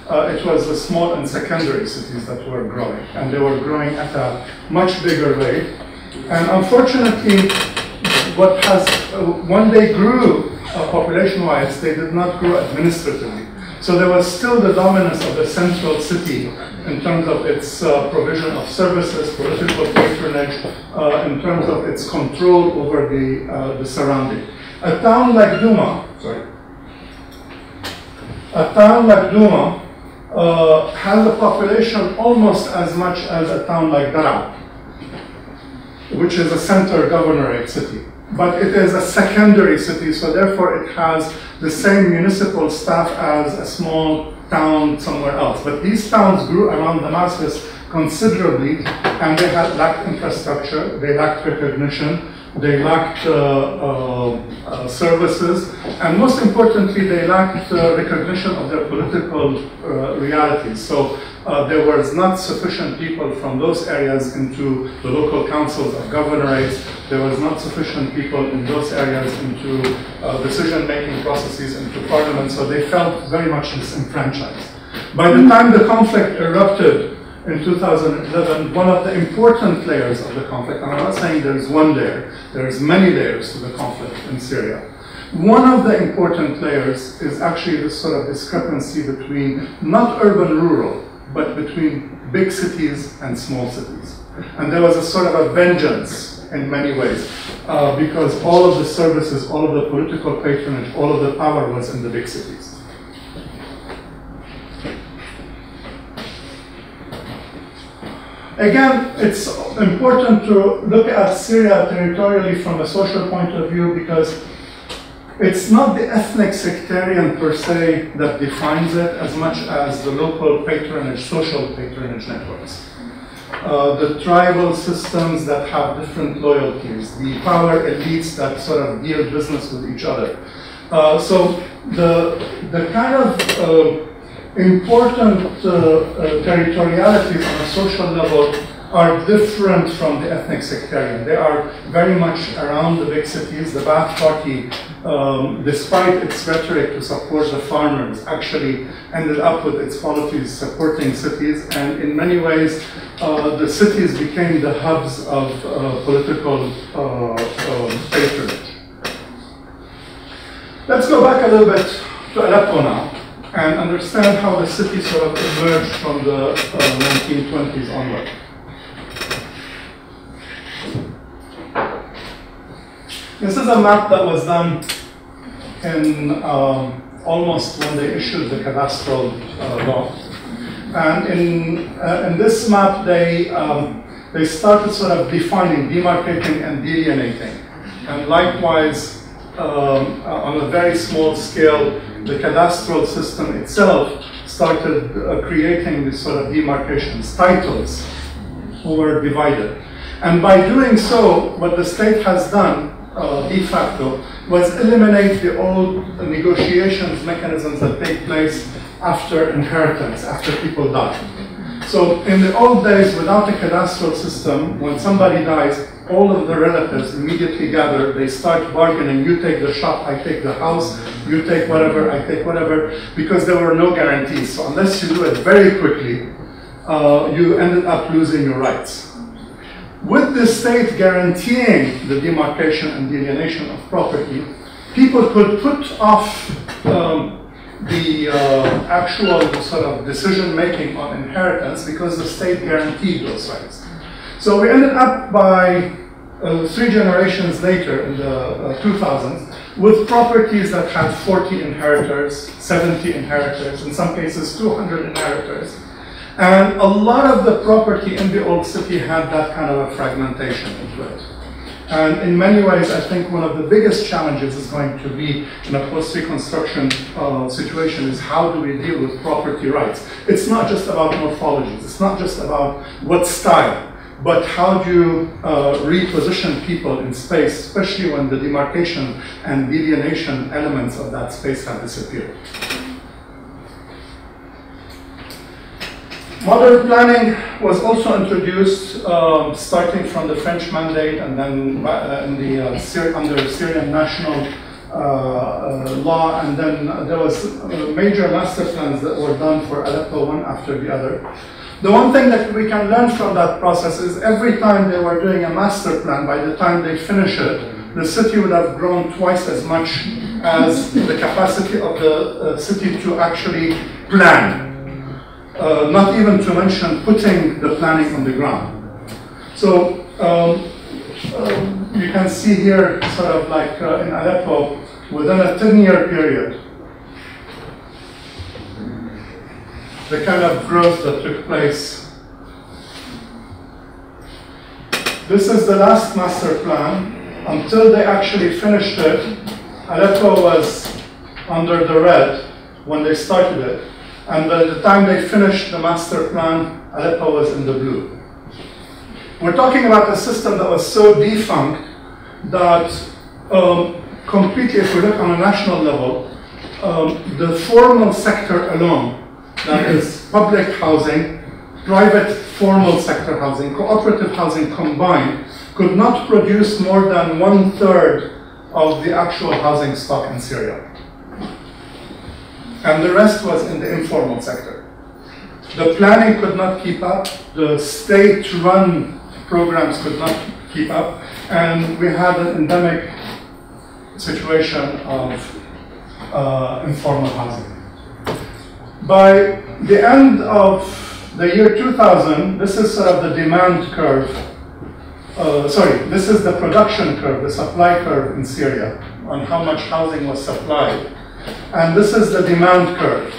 it was the small and secondary cities that were growing, and they were growing at a much bigger rate. And unfortunately, when they grew population-wise, they did not grow administratively. So there was still the dominance of the central city in terms of its provision of services, political patronage, in terms of its control over the surrounding. A town like Douma has a population almost as much as a town like Dara, which is a center governorate city. But it is a secondary city, so therefore it has the same municipal staff as a small town somewhere else. But these towns grew around Damascus considerably, and they had lacked infrastructure, they lacked recognition, they lacked services, and most importantly, they lacked recognition of their political realities. So there was not sufficient people from those areas into the local councils of governorates. There was not sufficient people in those areas into decision-making processes, into parliament, so they felt very much disenfranchised. By the time the conflict erupted in 2011, one of the important layers of the conflict, and I'm not saying there's one layer, there's many layers to the conflict in Syria. One of the important layers is actually this sort of discrepancy between not urban-rural, but between big cities and small cities. And there was a sort of a vengeance in many ways, because all of the services, all of the political patronage, all of the power was in the big cities. Again, it's important to look at Syria territorially from a social point of view, because it's not the ethnic sectarian per se that defines it as much as the local patronage, social patronage networks. The tribal systems that have different loyalties, the power elites that sort of deal business with each other. So the kind of important territorialities on a social level are different from the ethnic sectarian. They are very much around the big cities. The Ba'ath Party, despite its rhetoric to support the farmers, actually ended up with its policies supporting cities, and in many ways, the cities became the hubs of political patronage. Let's go back a little bit to Aleppo now, and understand how the city sort of emerged from the 1920s onward. This is a map that was done in almost when they issued the cadastral law. And in this map, they started sort of defining, demarcating, and delineating. And likewise, on a very small scale, the cadastral system itself started creating these sort of demarcations, titles were divided. And by doing so, what the state has done, de facto, was eliminate the old negotiations mechanisms that take place after inheritance, after people die. So in the old days, without a cadastral system, when somebody dies, all of the relatives immediately gather, they start bargaining, you take the shop, I take the house, you take whatever, I take whatever, because there were no guarantees. So unless you do it very quickly, you ended up losing your rights. With the state guaranteeing the demarcation and delineation of property, people could put off the actual sort of decision-making on inheritance because the state guaranteed those rights. So we ended up by 3 generations later, in the 2000s, with properties that had 40 inheritors, 70 inheritors, in some cases 200 inheritors. And a lot of the property in the old city had that kind of a fragmentation into it. And in many ways, I think one of the biggest challenges is going to be in a post-reconstruction situation is how do we deal with property rights? It's not just about morphologies, it's not just about what style, but how do you reposition people in space, especially when the demarcation and delineation elements of that space have disappeared. Modern planning was also introduced, starting from the French mandate, and then under Syrian national law, and then there was major master plans that were done for Aleppo, one after the other. The one thing that we can learn from that process is every time they were doing a master plan, by the time they finish it, the city would have grown twice as much as the capacity of the city to actually plan. Not even to mention putting the planning on the ground. So you can see here, sort of like in Aleppo, within a 10-year period, the kind of growth that took place. This is the last master plan. Until they actually finished it, Aleppo was under the red when they started it. And by the time they finished the master plan, Aleppo was in the blue. We're talking about a system that was so defunct that completely, if we look on a national level, the formal sector alone, that is public housing, private formal sector housing, cooperative housing combined, could not produce more than 1/3 of the actual housing stock in Syria. And the rest was in the informal sector. The planning could not keep up, the state-run programs could not keep up, and we had an endemic situation of informal housing. By the end of the year 2000, this is sort of the demand curve, this is the production curve, the supply curve in Syria, on how much housing was supplied. And this is the demand curve.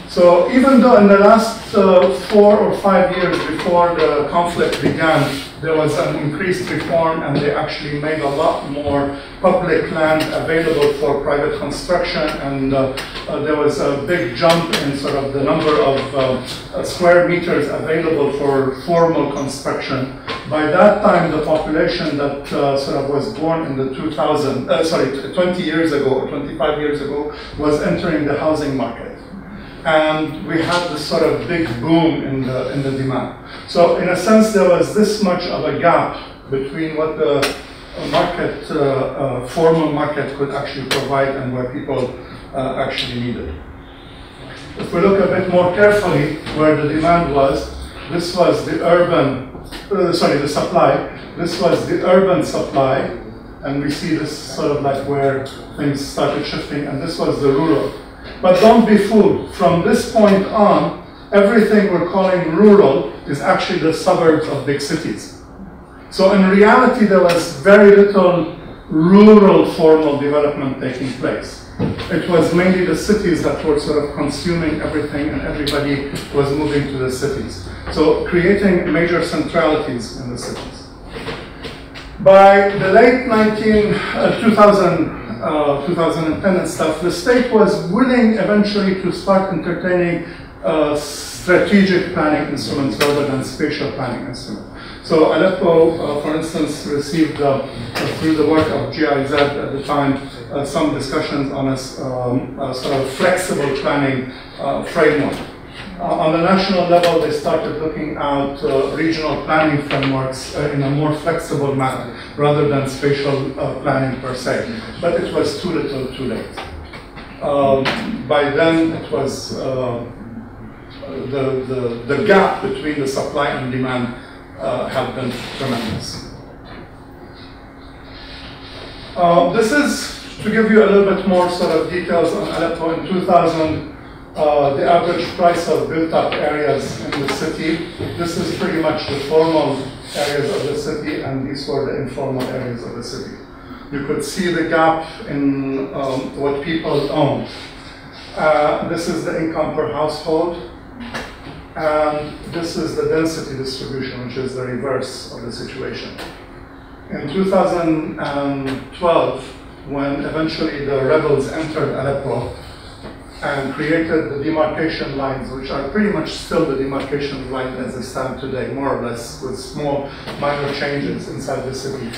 So even though in the last 4 or 5 years before the conflict began, there was an increased reform and they actually made a lot more public land available for private construction, and there was a big jump in sort of the number of square meters available for formal construction. By that time, the population that sort of was born in the 20 years ago or 25 years ago was entering the housing market. And we had this sort of big boom in the demand. So in a sense, there was this much of a gap between what the market, formal market could actually provide and where people actually needed. If we look a bit more carefully where the demand was, this was the urban, the supply. This was the urban supply, and we see this sort of like where things started shifting, and this was the rural. But don't be fooled. From this point on, everything we're calling rural is actually the suburbs of big cities. So in reality, there was very little rural formal development taking place. It was mainly the cities that were sort of consuming everything, and everybody was moving to the cities. So creating major centralities in the cities. By the late 2010 and stuff, the state was willing eventually to start entertaining strategic planning instruments rather than spatial planning instruments. So Aleppo, for instance, received through the work of GIZ at the time some discussions on a sort of flexible planning framework. On the national level, they started looking at regional planning frameworks in a more flexible manner, rather than spatial planning per se. But it was too little, too late. By then, it was the gap between the supply and demand had been tremendous. This is to give you a little bit more sort of details on Aleppo. In 2000, the average price of built-up areas in the city. This is pretty much the formal areas of the city, and these were the informal areas of the city. You could see the gap in what people own. This is the income per household, and this is the density distribution, which is the reverse of the situation. In 2012, when eventually the rebels entered Aleppo and created the demarcation lines, which are pretty much still the demarcation lines as they stand today, more or less, with small minor changes inside the city,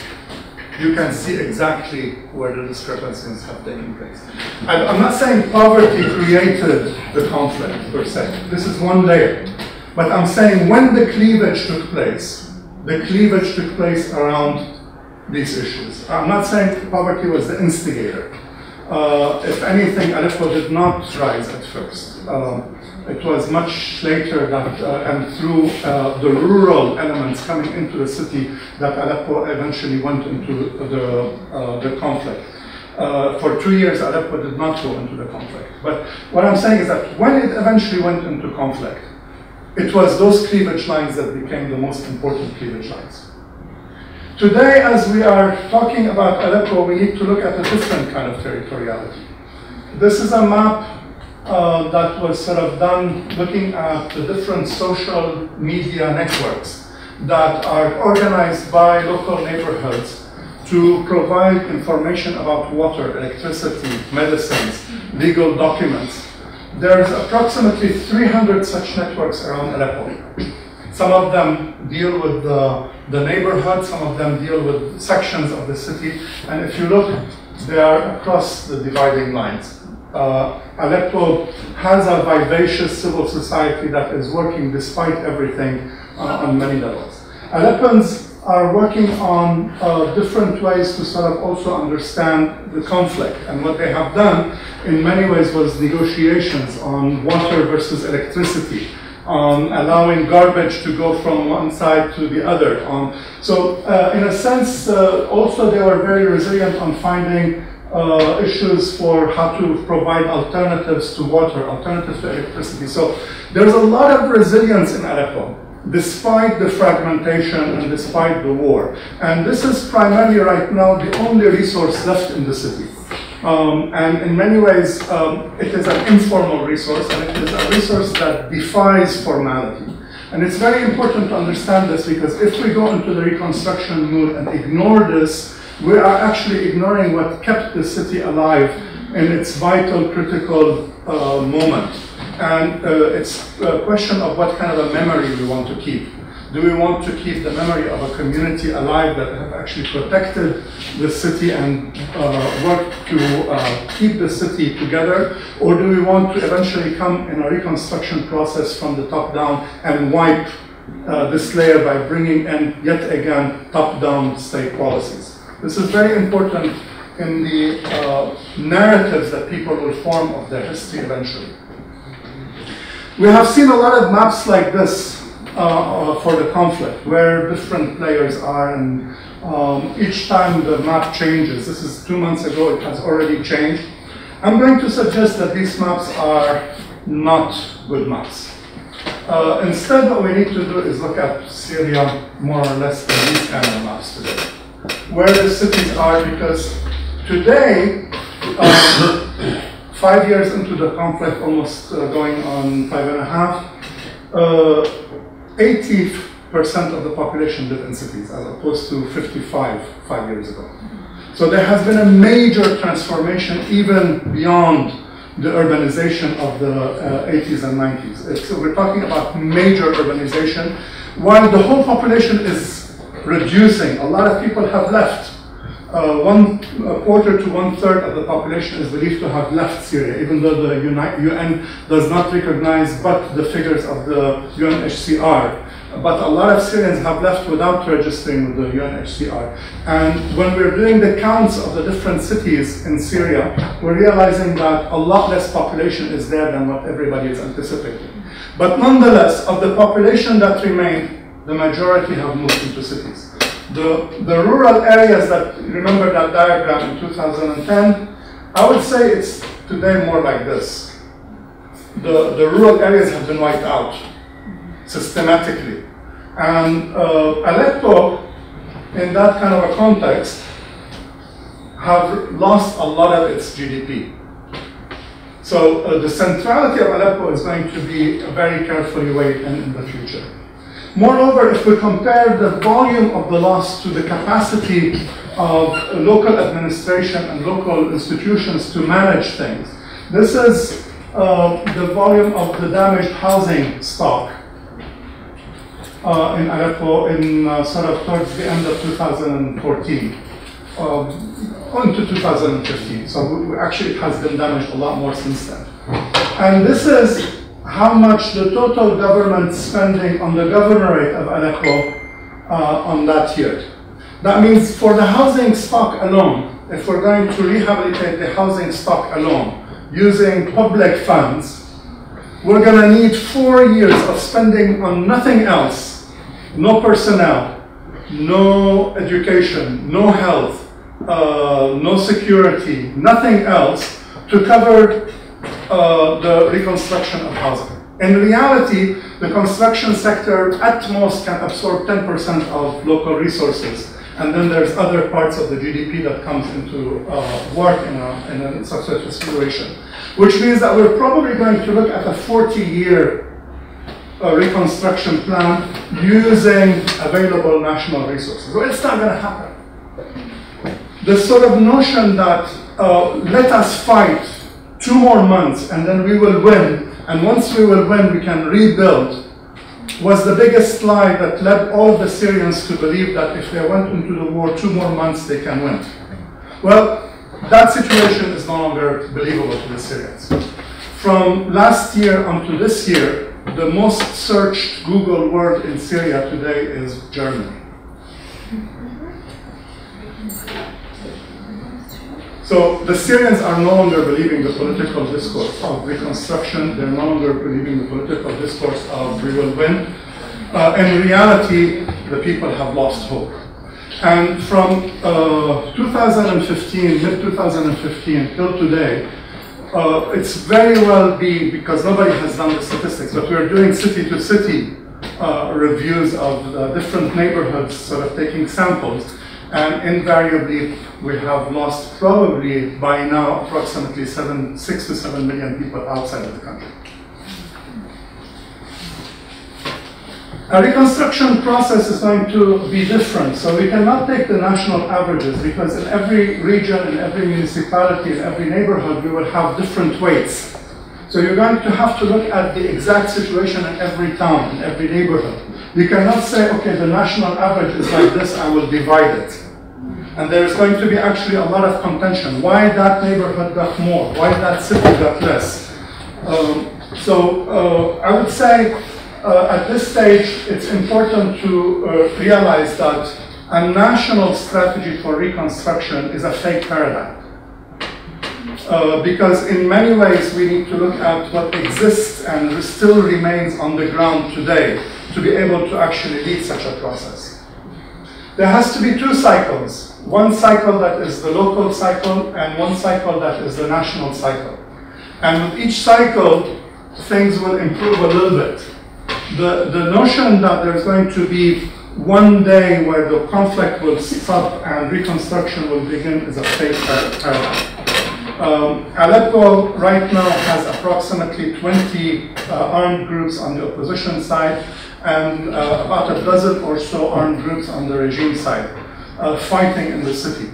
you can see exactly where the discrepancies have taken place. I'm not saying poverty created the conflict per se. This is one layer. But I'm saying when the cleavage took place around these issues. I'm not saying poverty was the instigator. If anything, Aleppo did not rise at first. It was much later that, and through the rural elements coming into the city, that Aleppo eventually went into the conflict. For 2 years, Aleppo did not go into the conflict. But what I'm saying is that when it eventually went into conflict, it was those cleavage lines that became the most important cleavage lines. Today, as we are talking about Aleppo, we need to look at a different kind of territoriality. This is a map that was sort of done looking at the different social media networks that are organized by local neighborhoods to provide information about water, electricity, medicines, legal documents. There's approximately 300 such networks around Aleppo. Some of them deal with the neighborhood, some of them deal with sections of the city, and if you look, they are across the dividing lines. Aleppo has a vivacious civil society that is working despite everything on many levels. Aleppans are working on different ways to sort of also understand the conflict, and what they have done in many ways was negotiations on water versus electricity, on allowing garbage to go from one side to the other. So in a sense, also they were very resilient on finding issues for how to provide alternatives to water, alternatives to electricity. So there's a lot of resilience in Aleppo, despite the fragmentation and despite the war. And this is primarily right now the only resource left in the city. And in many ways, it is an informal resource, and it is a resource that defies formality. And it's very important to understand this, because if we go into the Reconstruction mood and ignore this, we are actually ignoring what kept the city alive in its vital, critical moment. And it's a question of what kind of a memory we want to keep. Do we want to keep the memory of a community alive that have actually protected the city and work to keep the city together? Or do we want to eventually come in a reconstruction process from the top down and wipe this layer by bringing in, yet again, top-down state policies? This is very important in the narratives that people will form of their history eventually. We have seen a lot of maps like this for the conflict, where different players are, and each time the map changes. This is 2 months ago, it has already changed. I'm going to suggest that these maps are not good maps. Instead, what we need to do is look at Syria more or less in these kind of maps today, where the cities are, because today 5 years into the conflict, almost going on 5.5, 80% of the population live in cities, as opposed to 55 5 years ago. So there has been a major transformation even beyond the urbanization of the 80s and 90s. So we're talking about major urbanization. While the whole population is reducing, a lot of people have left. 1/4 to 1/3 of the population is believed to have left Syria, even though the UN does not recognize but the figures of the UNHCR. But a lot of Syrians have left without registering with the UNHCR. And when we're doing the counts of the different cities in Syria, we're realizing that a lot less population is there than what everybody is anticipating. But nonetheless, of the population that remained, the majority have moved into cities. The rural areas that, remember that diagram in 2010, I would say it's today more like this. The rural areas have been wiped out systematically. And Aleppo, in that kind of a context, have lost a lot of its GDP. So the centrality of Aleppo is going to be very carefully weighed in the future. Moreover, if we compare the volume of the loss to the capacity of local administration and local institutions to manage things, this is the volume of the damaged housing stock in Aleppo in sort of towards the end of 2014 into 2015. So actually it has been damaged a lot more since then. And this is how much the total government spending on the governorate of Aleppo on that year. That means for the housing stock alone, if we're going to rehabilitate the housing stock alone using public funds, we're going to need 4 years of spending on nothing else. No personnel, no education, no health, no security, nothing else to cover the reconstruction of housing. In reality, the construction sector at most can absorb 10% of local resources. And then there's other parts of the GDP that comes into work in such a situation. Which means that we're probably going to look at a 40-year reconstruction plan using available national resources. Well, it's not going to happen. This sort of notion that let us fight 2 more months and then we will win, and once we will win, we can rebuild, was the biggest lie that led all the Syrians to believe that if they went into the war 2 more months, they can win. Well, that situation is no longer believable to the Syrians. From last year onto this year, the most searched Google word in Syria today is Germany. So the Syrians are no longer believing the political discourse of reconstruction. They're no longer believing the political discourse of we will win. In reality, the people have lost hope. And from 2015, mid-2015 till today, it's very well because nobody has done the statistics, but we're doing city-to-city reviews of different neighborhoods, sort of taking samples. And invariably, we have lost probably by now approximately 6 to 7 million people outside of the country. A reconstruction process is going to be different. So we cannot take the national averages because in every region, in every municipality, in every neighborhood, we will have different weights. So you're going to have to look at the exact situation in every town, in every neighborhood. You cannot say, okay, the national average is like this, I will divide it. And there's going to be actually a lot of contention. Why that neighborhood got more? Why that city got less? I would say at this stage, it's important to realize that a national strategy for reconstruction is a fake paradigm. Because in many ways, we need to look at what exists and still remains on the ground today to be able to actually lead such a process. There has to be 2 cycles. One cycle that is the local cycle and one cycle that is the national cycle. And with each cycle, things will improve a little bit. The notion that there's going to be one day where the conflict will stop and reconstruction will begin is a fake paradigm. Aleppo right now has approximately 20 armed groups on the opposition side and about a dozen or so armed groups on the regime side fighting in the city.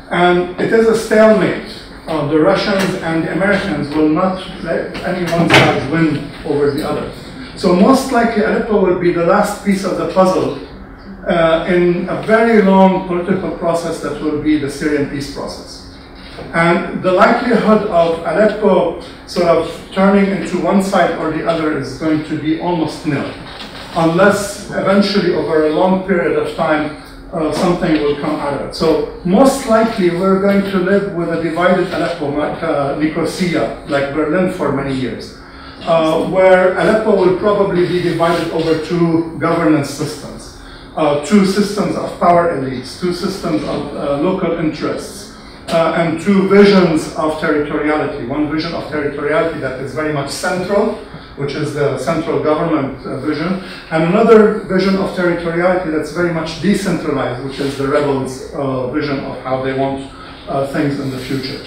And it is a stalemate. The Russians and the Americans will not let any one side win over the other. So most likely Aleppo will be the last piece of the puzzle in a very long political process that will be the Syrian peace process. And the likelihood of Aleppo sort of turning into one side or the other is going to be almost nil, unless eventually over a long period of time something will come out of it. So most likely we're going to live with a divided Aleppo, like Nicosia, like Berlin for many years, where Aleppo will probably be divided over two governance systems, two systems of power elites, two systems of local interests, and two visions of territoriality. One vision of territoriality that is very much central, which is the central government vision, and another vision of territoriality that's very much decentralized, which is the rebels' vision of how they want things in the future.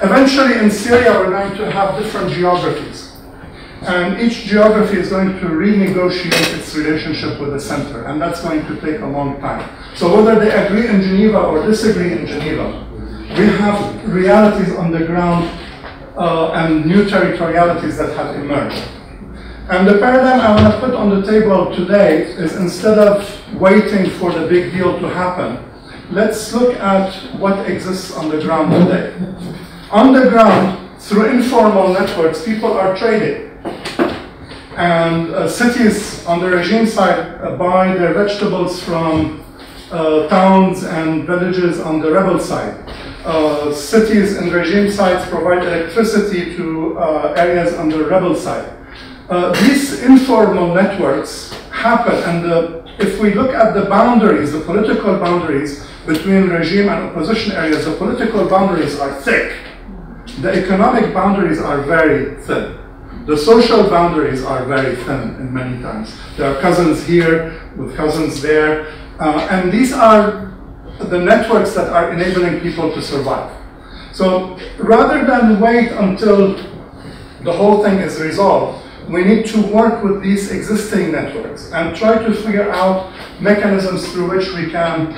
Eventually in Syria we're going to have different geographies, and each geography is going to renegotiate its relationship with the center, and that's going to take a long time. So whether they agree in Geneva or disagree in Geneva, we have realities on the ground and new territorialities that have emerged. And the paradigm I want to put on the table today is, instead of waiting for the big deal to happen, let's look at what exists on the ground today. On the ground, through informal networks, people are trading. And cities on the regime side buy their vegetables from towns and villages on the rebel side. Cities and regime sites provide electricity to areas on the rebel side. These informal networks happen, and if we look at the boundaries, the political boundaries between regime and opposition areas, the political boundaries are thick. The economic boundaries are very thin. The social boundaries are very thin in many times. There are cousins here with cousins there, and these are the networks that are enabling people to survive. So rather than wait until the whole thing is resolved, we need to work with these existing networks and try to figure out mechanisms through which we can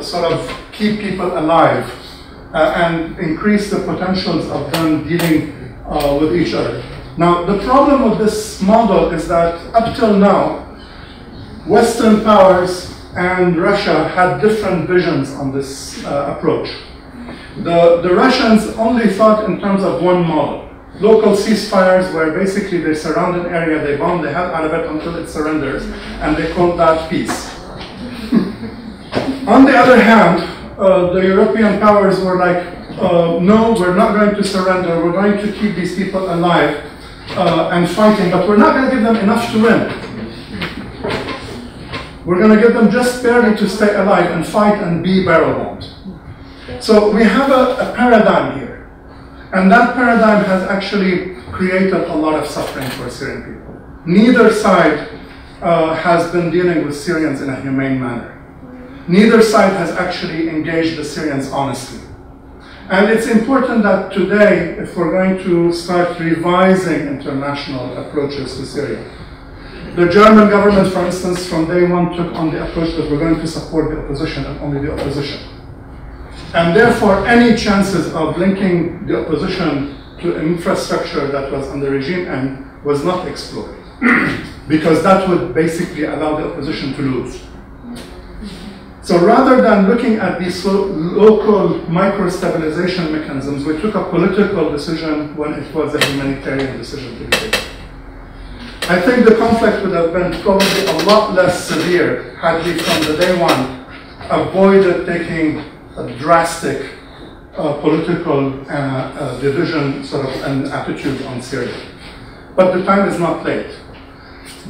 sort of keep people alive and increase the potentials of them dealing with each other. Now, the problem with this model is that up till now, Western powers and Russia had different visions on this approach. The Russians only thought in terms of one model. Local ceasefires where basically they surround an area, they bomb, they have Aleppo until it surrenders, and they call that peace. On the other hand, the European powers were like, no, we're not going to surrender, we're going to keep these people alive and fighting, but we're not going to give them enough to win. We're going to give them just barely to stay alive and fight and be barrel-bombed. So we have a paradigm here. And that paradigm has actually created a lot of suffering for Syrian people. Neither side has been dealing with Syrians in a humane manner. Neither side has actually engaged the Syrians honestly. And it's important that today, if we're going to start revising international approaches to Syria, the German government, for instance, from day one took on the approach that we're going to support the opposition and only the opposition. And therefore, any chances of linking the opposition to infrastructure that was on the regime end was not explored, because that would basically allow the opposition to lose. So rather than looking at these local micro-stabilization mechanisms, we took a political decision when it was a humanitarian decision to be taken. I think the conflict would have been probably a lot less severe had we, from the day one, avoided taking a drastic political division sort of an attitude on Syria. But the time is not late.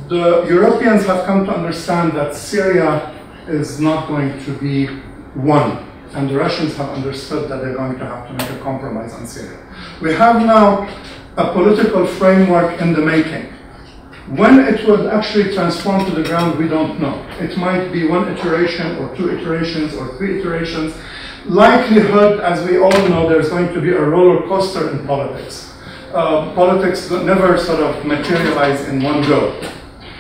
The Europeans have come to understand that Syria is not going to be won, and the Russians have understood that they're going to have to make a compromise on Syria. We have now a political framework in the making. When it will actually transform to the ground, we don't know. It might be one iteration or two iterations or three iterations. Likelihood, as we all know, there's going to be a roller coaster in politics. Politics never sort of materialize in one go.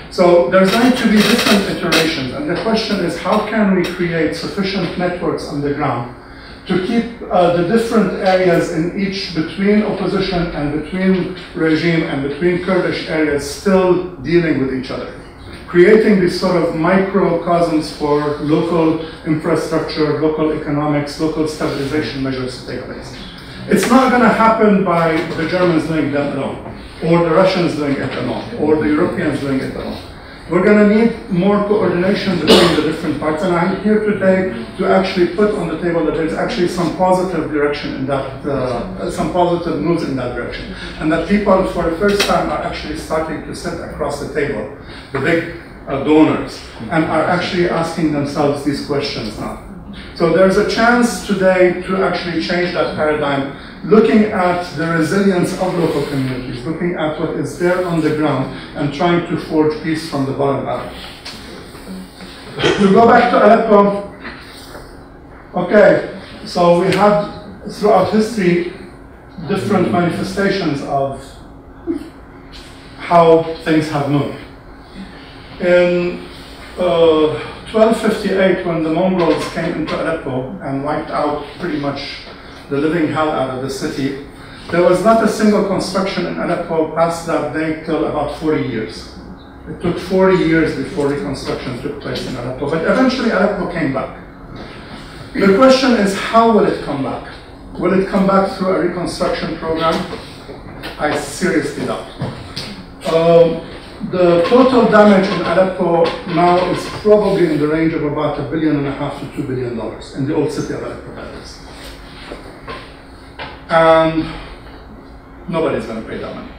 So there's going to be different iterations, and the question is, how can we create sufficient networks on the ground to keep the different areas in each, between opposition and between regime and between Kurdish areas, still dealing with each other, creating these sort of microcosms for local infrastructure, local economics, local stabilization measures to take place. It's not going to happen by the Germans doing that alone, or the Russians doing it alone, or the Europeans doing it alone. We're going to need more coordination between the different parts, and I'm here today to actually put on the table that there's actually some positive direction in that, some positive moves in that direction, and that people for the first time are actually starting to sit across the table, the big donors, and are actually asking themselves these questions now. So there's a chance today to actually change that paradigm, looking at the resilience of local communities, looking at what is there on the ground, and trying to forge peace from the bottom up. To go back to Aleppo, okay, so we had throughout history different manifestations of how things have moved. In 1258, when the Mongols came into Aleppo and wiped out pretty much the living hell out of the city, there was not a single construction in Aleppo past that day till about 40 years. It took 40 years before reconstruction took place in Aleppo, but eventually Aleppo came back. The question is, how will it come back? Will it come back through a reconstruction program? I seriously doubt. The total damage in Aleppo now is probably in the range of about $1.5 billion to $2 billion in the old city of Aleppo, that is. And nobody's going to pay that money.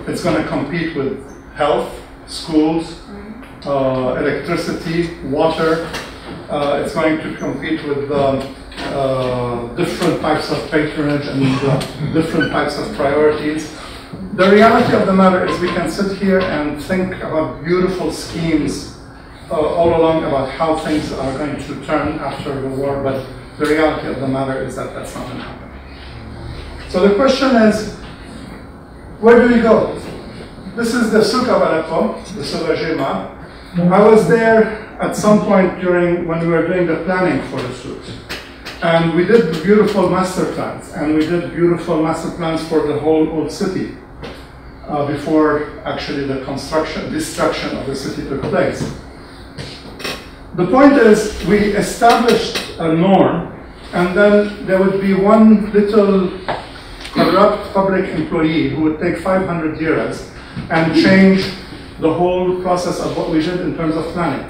It's going to compete with health, schools, electricity, water. It's going to compete with different types of patronage and different types of priorities. The reality of the matter is we can sit here and think about beautiful schemes all along about how things are going to turn after the war, but the reality of the matter is that that's not going to happen. So the question is, where do we go? This is the Souk of Aleppo, the Souvagema. I was there at some point when we were doing the planning for the Souk. And we did beautiful master plans, and we did beautiful master plans for the whole old city before actually the destruction of the city took place. The point is, we established a norm, and then there would be one little corrupt public employee who would take 500 liras and change the whole process of what we did in terms of planning.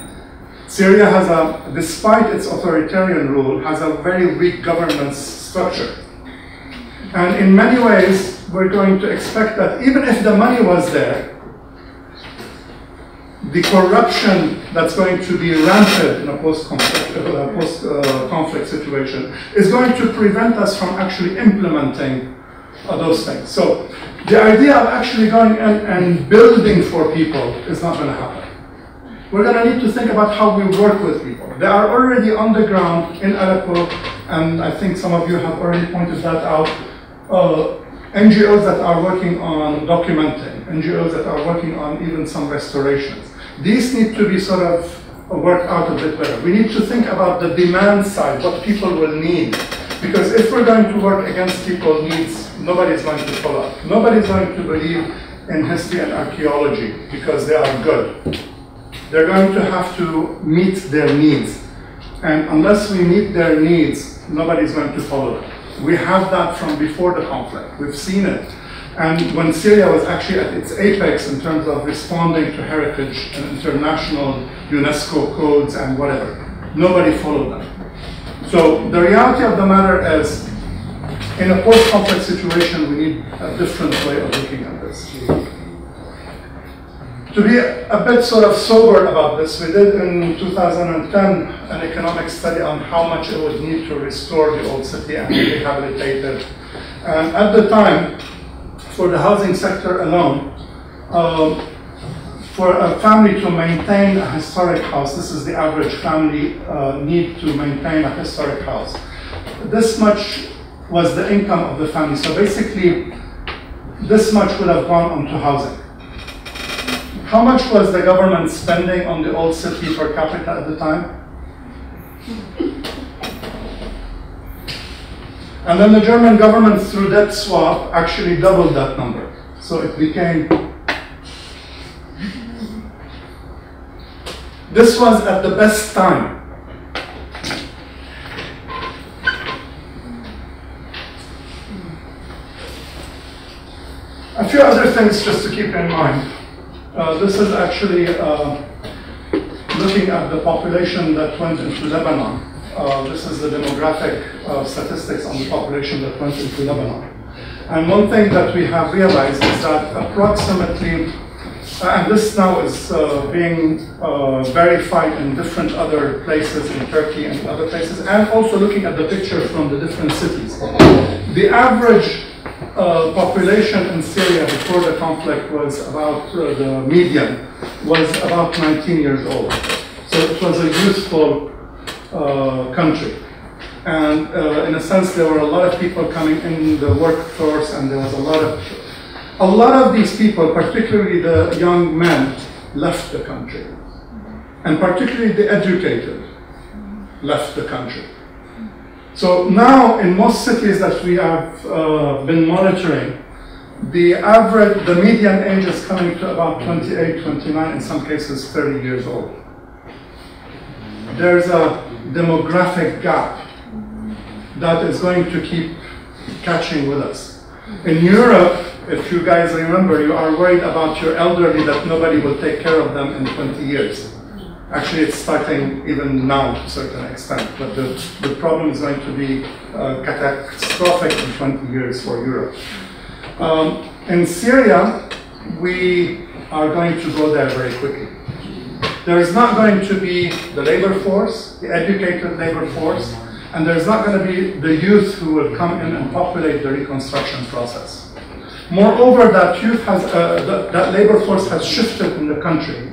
Syria has despite its authoritarian rule, has a very weak governance structure. And in many ways, we're going to expect that even if the money was there, the corruption that's going to be rampant in a post-conflict situation is going to prevent us from actually implementing those things. So the idea of actually going in and building for people is not going to happen. We're going to need to think about how we work with people. They are already on the ground in Aleppo, and I think some of you have already pointed that out. NGOs that are working on documenting, NGOs that are working on even some restorations. These need to be sort of worked out a bit better. We need to think about the demand side, what people will need. Because if we're going to work against people's needs, nobody's going to follow up. Nobody's going to believe in history and archaeology because they are good. They're going to have to meet their needs. And unless we meet their needs, nobody's going to follow them. We have that from before the conflict. We've seen it. And when Syria was actually at its apex in terms of responding to heritage and international UNESCO codes and whatever, nobody followed them. So the reality of the matter is, in a post-conflict situation, we need a different way of looking at this. To be a bit sort of sober about this, we did in 2010 an economic study on how much it would need to restore the old city and rehabilitate it. And at the time, for the housing sector alone, for a family to maintain a historic house, this is the average family need to maintain a historic house. This much was the income of the family. So basically, this much would have gone onto housing. How much was the government spending on the old city per capita at the time? And then the German government, through debt swap, actually doubled that number. So it became, this was at the best time. A few other things just to keep in mind. This is actually looking at the population that went into Lebanon. This is the demographic statistics on the population that went into Lebanon. And one thing that we have realized is that approximately, and this now is being verified in different other places in Turkey and other places, and also looking at the picture from the different cities. The average population in Syria before the conflict was about, the median was about 19 years old. So it was a youthful country. And in a sense, there were a lot of people coming in the workforce, and there was a lot of these people, particularly the young men, left the country. And particularly the educated left the country. So now, in most cities that we have been monitoring, the median age is coming to about 28, 29, in some cases 30 years old. There's a demographic gap that is going to keep catching with us. In Europe, if you guys remember, you are worried about your elderly, that nobody will take care of them in 20 years. Actually, it's starting even now to a certain extent, but the problem is going to be catastrophic in 20 years for Europe. In Syria, we are going to go there very quickly. There is not going to be the labor force, the educated labor force, and there's not going to be the youth who will come in and populate the reconstruction process. Moreover, that that labor force has shifted in the country.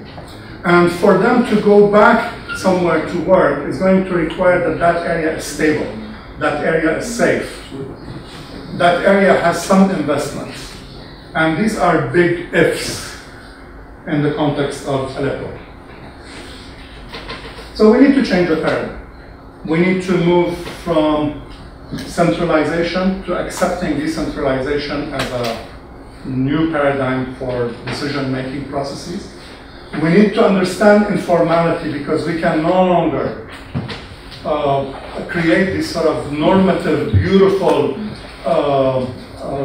And for them to go back somewhere to work is going to require that that area is stable, that area is safe, that area has some investments. And these are big ifs in the context of Aleppo. So we need to change the paradigm. We need to move from centralization to accepting decentralization as a new paradigm for decision-making processes. We need to understand informality, because we can no longer create these sort of normative, beautiful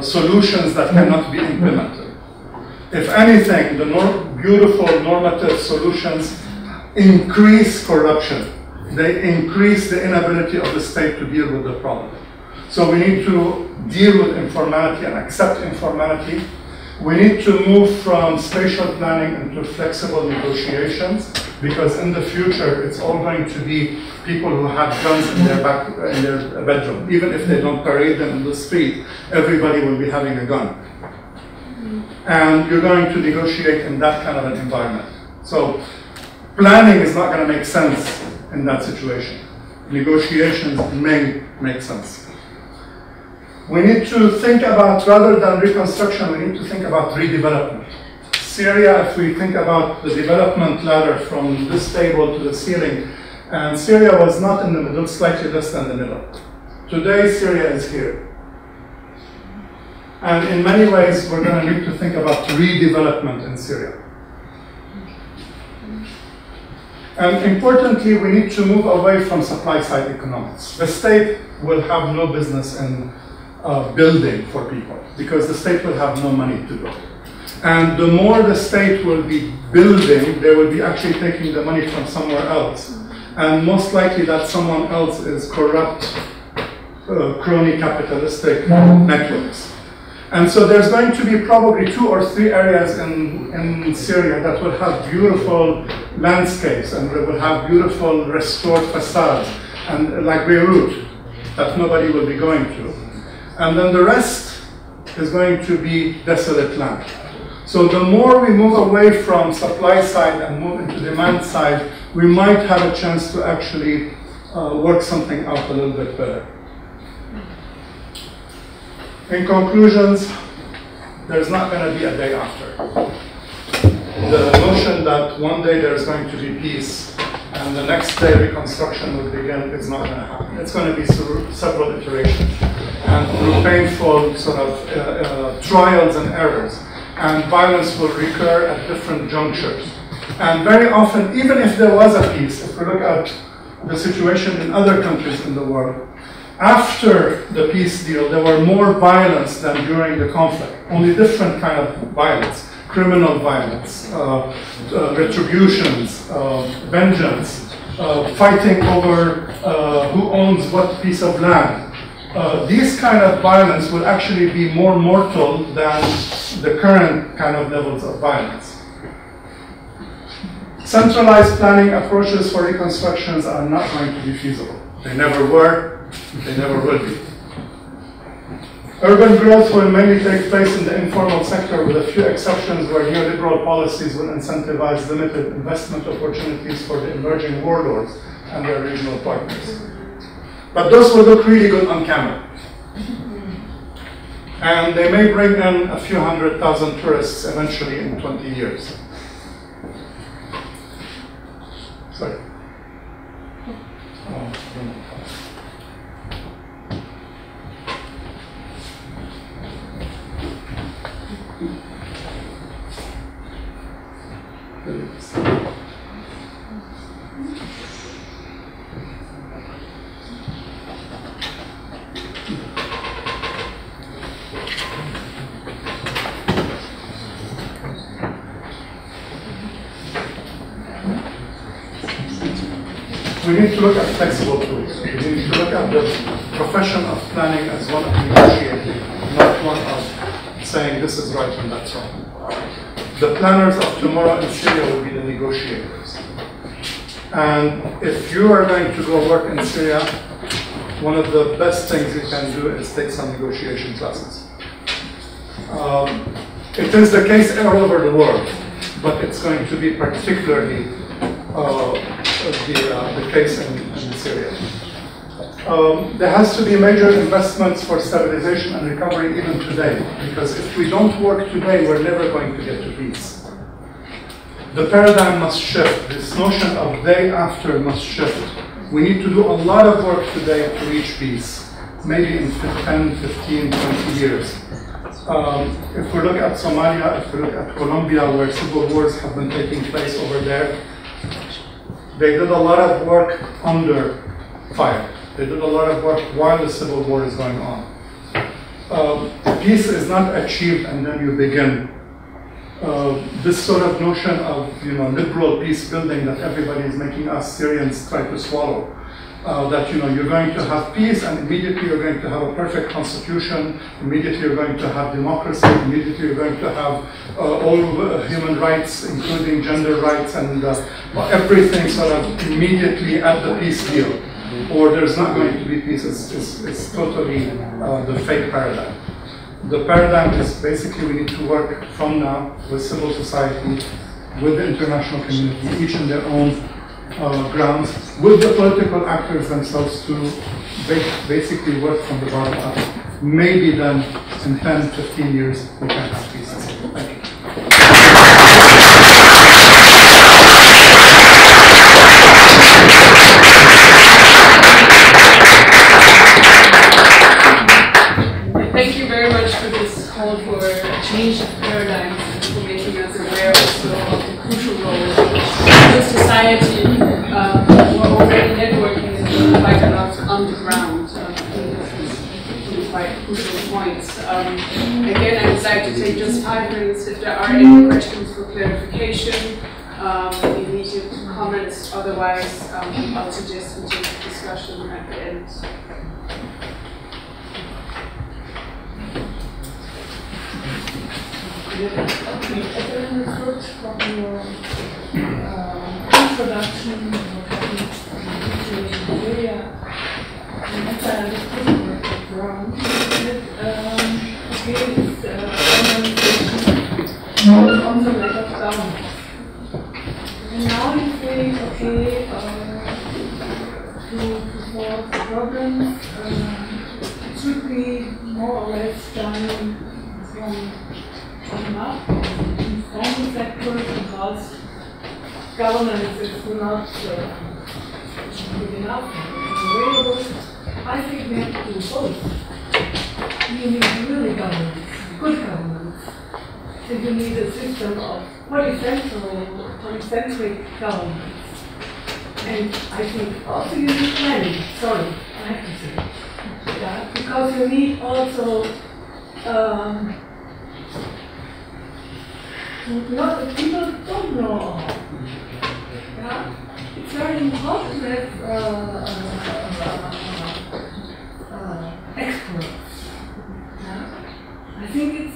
solutions that cannot be implemented. If anything, the beautiful normative solutions increase corruption. They increase the inability of the state to deal with the problem. So we need to deal with informality and accept informality. We need to move from spatial planning into flexible negotiations, because in the future it's all going to be people who have guns in their bedroom. Even if they don't parade them in the street, everybody will be having a gun. And you're going to negotiate in that kind of an environment. So planning is not going to make sense in that situation. Negotiations may make sense. We need to think about, rather than reconstruction, we need to think about redevelopment. Syria, if we think about the development ladder from this table to the ceiling, and Syria was not in the middle, slightly less than the middle. Today, Syria is here. And in many ways, we're going to need to think about redevelopment in Syria. And importantly, we need to move away from supply-side economics. The state will have no business in building for people, because the state will have no money to build. And the more the state will be building, they will be actually taking the money from somewhere else. And most likely that someone else is corrupt, crony capitalistic networks. And so there's going to be probably 2 or 3 areas in Syria that will have beautiful landscapes, and they will have beautiful restored facades, and like Beirut, that nobody will be going to. And then the rest is going to be desolate land. So So the more we move away from supply side and move into demand side, we might have a chance to actually work something out a little bit better. In conclusions, there's not going to be a day after. The notion that one day there's going to be peace and the next day reconstruction will begin is not going to happen. It's going to be through several iterations and through painful sort of trials and errors. And violence will recur at different junctures. And very often, even if there was a peace, if we look at the situation in other countries in the world, after the peace deal, there were more violence than during the conflict. Only different kind of violence: criminal violence, retributions, vengeance, fighting over who owns what piece of land. These kind of violence will actually be more mortal than the current kind of levels of violence. Centralized planning approaches for reconstructions are not going to be feasible. They never were. They never will be. Urban growth will mainly take place in the informal sector, with a few exceptions where neoliberal policies will incentivize limited investment opportunities for the emerging warlords and their regional partners. But those will look really good on camera. And they may bring in a few 100,000 tourists eventually in 20 years. Sorry. We need to look at flexible tools. We need to look at the profession of planning as one of negotiating, not one of saying this is right and that's wrong. The planners of tomorrow in Syria will be the negotiators. And if you are going to go work in Syria, one of the best things you can do is take some negotiation classes. It is the case all over the world, but it's going to be particularly the case in Syria. There has to be major investments for stabilization and recovery even today, because if we don't work today, we're never going to get to peace. The paradigm must shift. This notion of day after must shift. We need to do a lot of work today to reach peace, maybe in 10, 15, 20 years. If we look at Somalia, if we look at Colombia, where civil wars have been taking place over there, they did a lot of work under fire. They did a lot of work while the civil war is going on. Peace is not achieved and then you begin. This sort of notion of liberal peace building that everybody is making us Syrians try to swallow. That you're going to have peace and immediately you're going to have a perfect constitution, immediately you're going to have democracy, immediately you're going to have all human rights, including gender rights, and everything sort of immediately at the peace deal. Or there's not going to be peace. It's totally the fake paradigm. The paradigm is basically we need to work from now with civil society, with the international community, each in their own grounds, with the political actors themselves to basically work from the bottom up. Maybe then in 10, 15 years we can have peace. Thank you. Thank you very much for this call for a change of paradigms and for making us aware also of the crucial role of society. We're already networking and quite a lot on the ground in quite crucial points. Again, I would like to take just 5 minutes if there are any questions for clarification, immediate comments. Otherwise, I'll suggest we take the discussion at the end. As I understood from your introduction, what happened in Syria, and as I understood your background, it is organization to solve the problems. It should be more or less done from up in formal sectors because governance is not good enough available. I think we have to do both. You need really governance, good governance. So you need a system of polycentric governance. And I think also you need planning. Sorry, I have to say. Yeah, because you need also people don't know all. Yeah? It's very important to have experts. Yeah? I think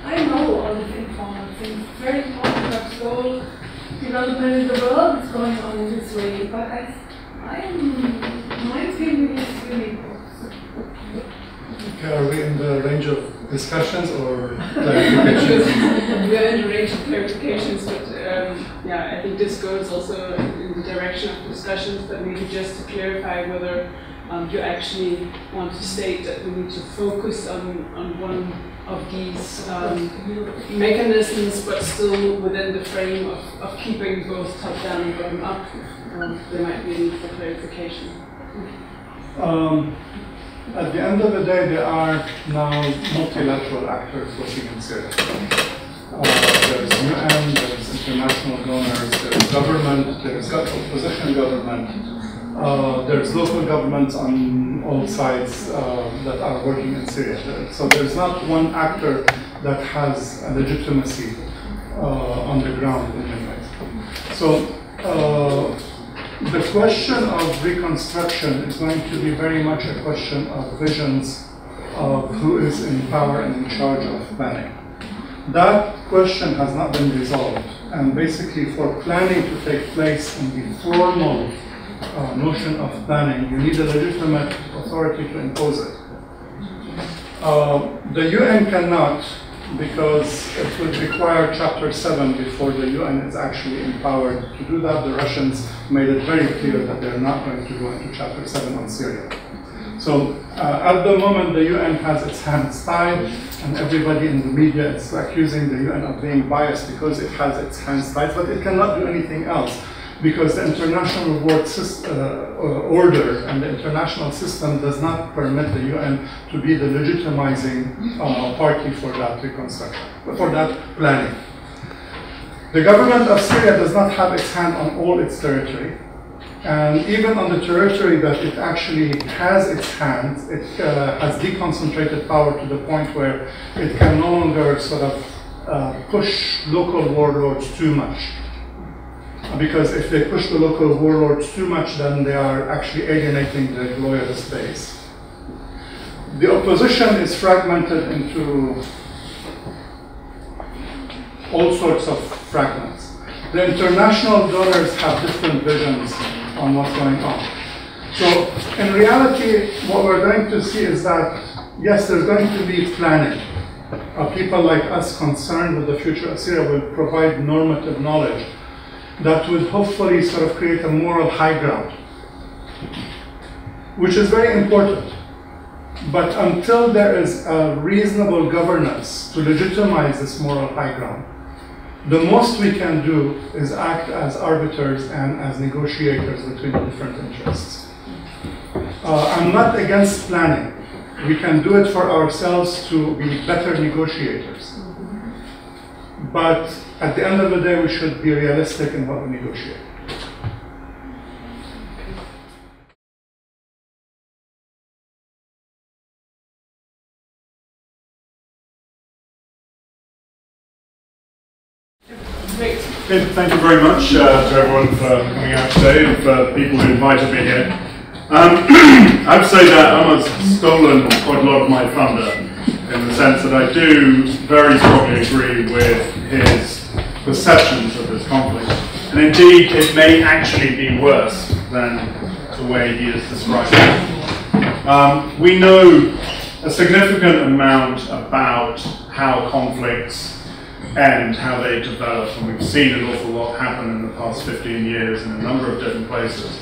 I know all these informal things. It's very important that slow development in the world is going on in this way, but my opinion is really Okay, are we in the range of discussions or clarifications? We are in the range of clarifications, but yeah, I think this goes also in the direction of discussions, but maybe just to clarify whether you actually want to state that we need to focus on one of these mechanisms, but still within the frame of keeping both top-down and bottom-up. There might be a need for clarification. At the end of the day, there are now multilateral actors working in Syria. There's UN, there's international donors, there's government, there's opposition government, there's local governments on all sides that are working in Syria. So there's not one actor that has a legitimacy on the ground in many ways. So the question of reconstruction is going to be very much a question of visions of who is in power and in charge of planning. That question has not been resolved, and basically for planning to take place in the formal notion of planning, you need a legitimate authority to impose it. The UN cannot, because it would require Chapter 7 before the UN is actually empowered to do that. The Russians made it very clear that they're not going to go into Chapter 7 on Syria. So at the moment, the UN has its hands tied, and everybody in the media is accusing the UN of being biased because it has its hands tied, but it cannot do anything else, because the international order and the international system does not permit the UN to be the legitimizing party for that reconstruction, for that planning. The government of Syria does not have its hand on all its territory. And even on the territory that it actually has its hands, it has deconcentrated power to the point where it can no longer sort of push local warlords too much. Because if they push the local warlords too much, then they are actually alienating the loyalist base. The opposition is fragmented into all sorts of fragments. The international donors have different visions on what's going on. So in reality, what we're going to see is that, yes, there's going to be planning. People like us concerned with the future of Syria will provide normative knowledge that would hopefully sort of create a moral high ground, which is very important. But until there is a reasonable governance to legitimize this moral high ground, the most we can do is act as arbiters and as negotiators between the different interests. I'm not against planning. We can do it for ourselves to be better negotiators. But at the end of the day, we should be realistic in what we negotiate. Great. Okay, thank you very much to everyone for coming out today and for people who invited me here. I have to say that Omar's stolen quite a lot of my thunder, in the sense that I do very strongly agree with his perceptions of this conflict. And indeed, it may actually be worse than the way he has described it. We know a significant amount about how conflicts end, how they develop, and we've seen an awful lot happen in the past 15 years in a number of different places.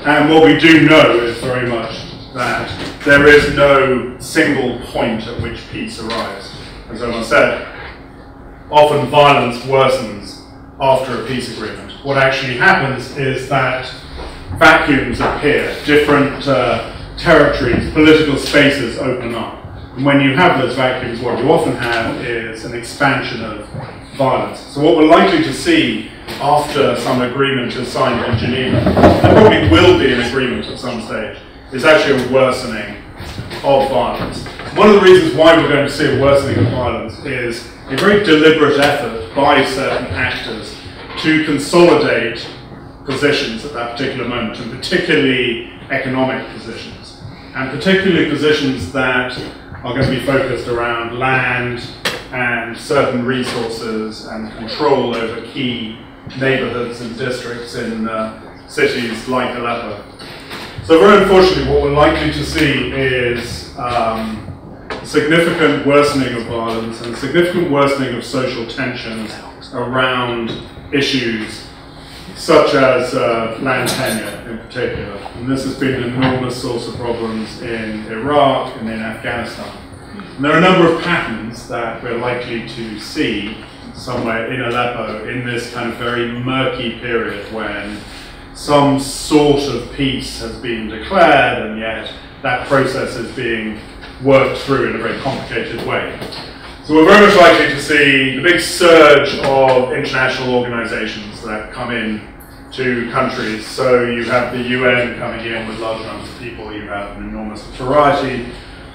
And what we do know is very much that there is no single point at which peace arrives. As Omar said, often violence worsens after a peace agreement. What actually happens is that vacuums appear, different territories, political spaces open up. And when you have those vacuums, what you often have is an expansion of violence. So what we're likely to see after some agreement is signed in Geneva, and probably will be an agreement at some stage, is actually a worsening of violence. One of the reasons why we're going to see a worsening of violence is a very deliberate effort by certain actors to consolidate positions at that particular moment, and particularly economic positions, and particularly positions that are going to be focused around land and certain resources and control over key neighborhoods and districts in cities like Aleppo. So very unfortunately, what we're likely to see is significant worsening of violence and significant worsening of social tensions around issues such as land tenure in particular. And this has been an enormous source of problems in Iraq and in Afghanistan. And there are a number of patterns that we're likely to see somewhere in Aleppo in this kind of very murky period when some sort of peace has been declared and yet that process is being worked through in a very complicated way. So we're very much likely to see the big surge of international organizations that come in to countries. So you have the UN coming in with large numbers of people, you have an enormous variety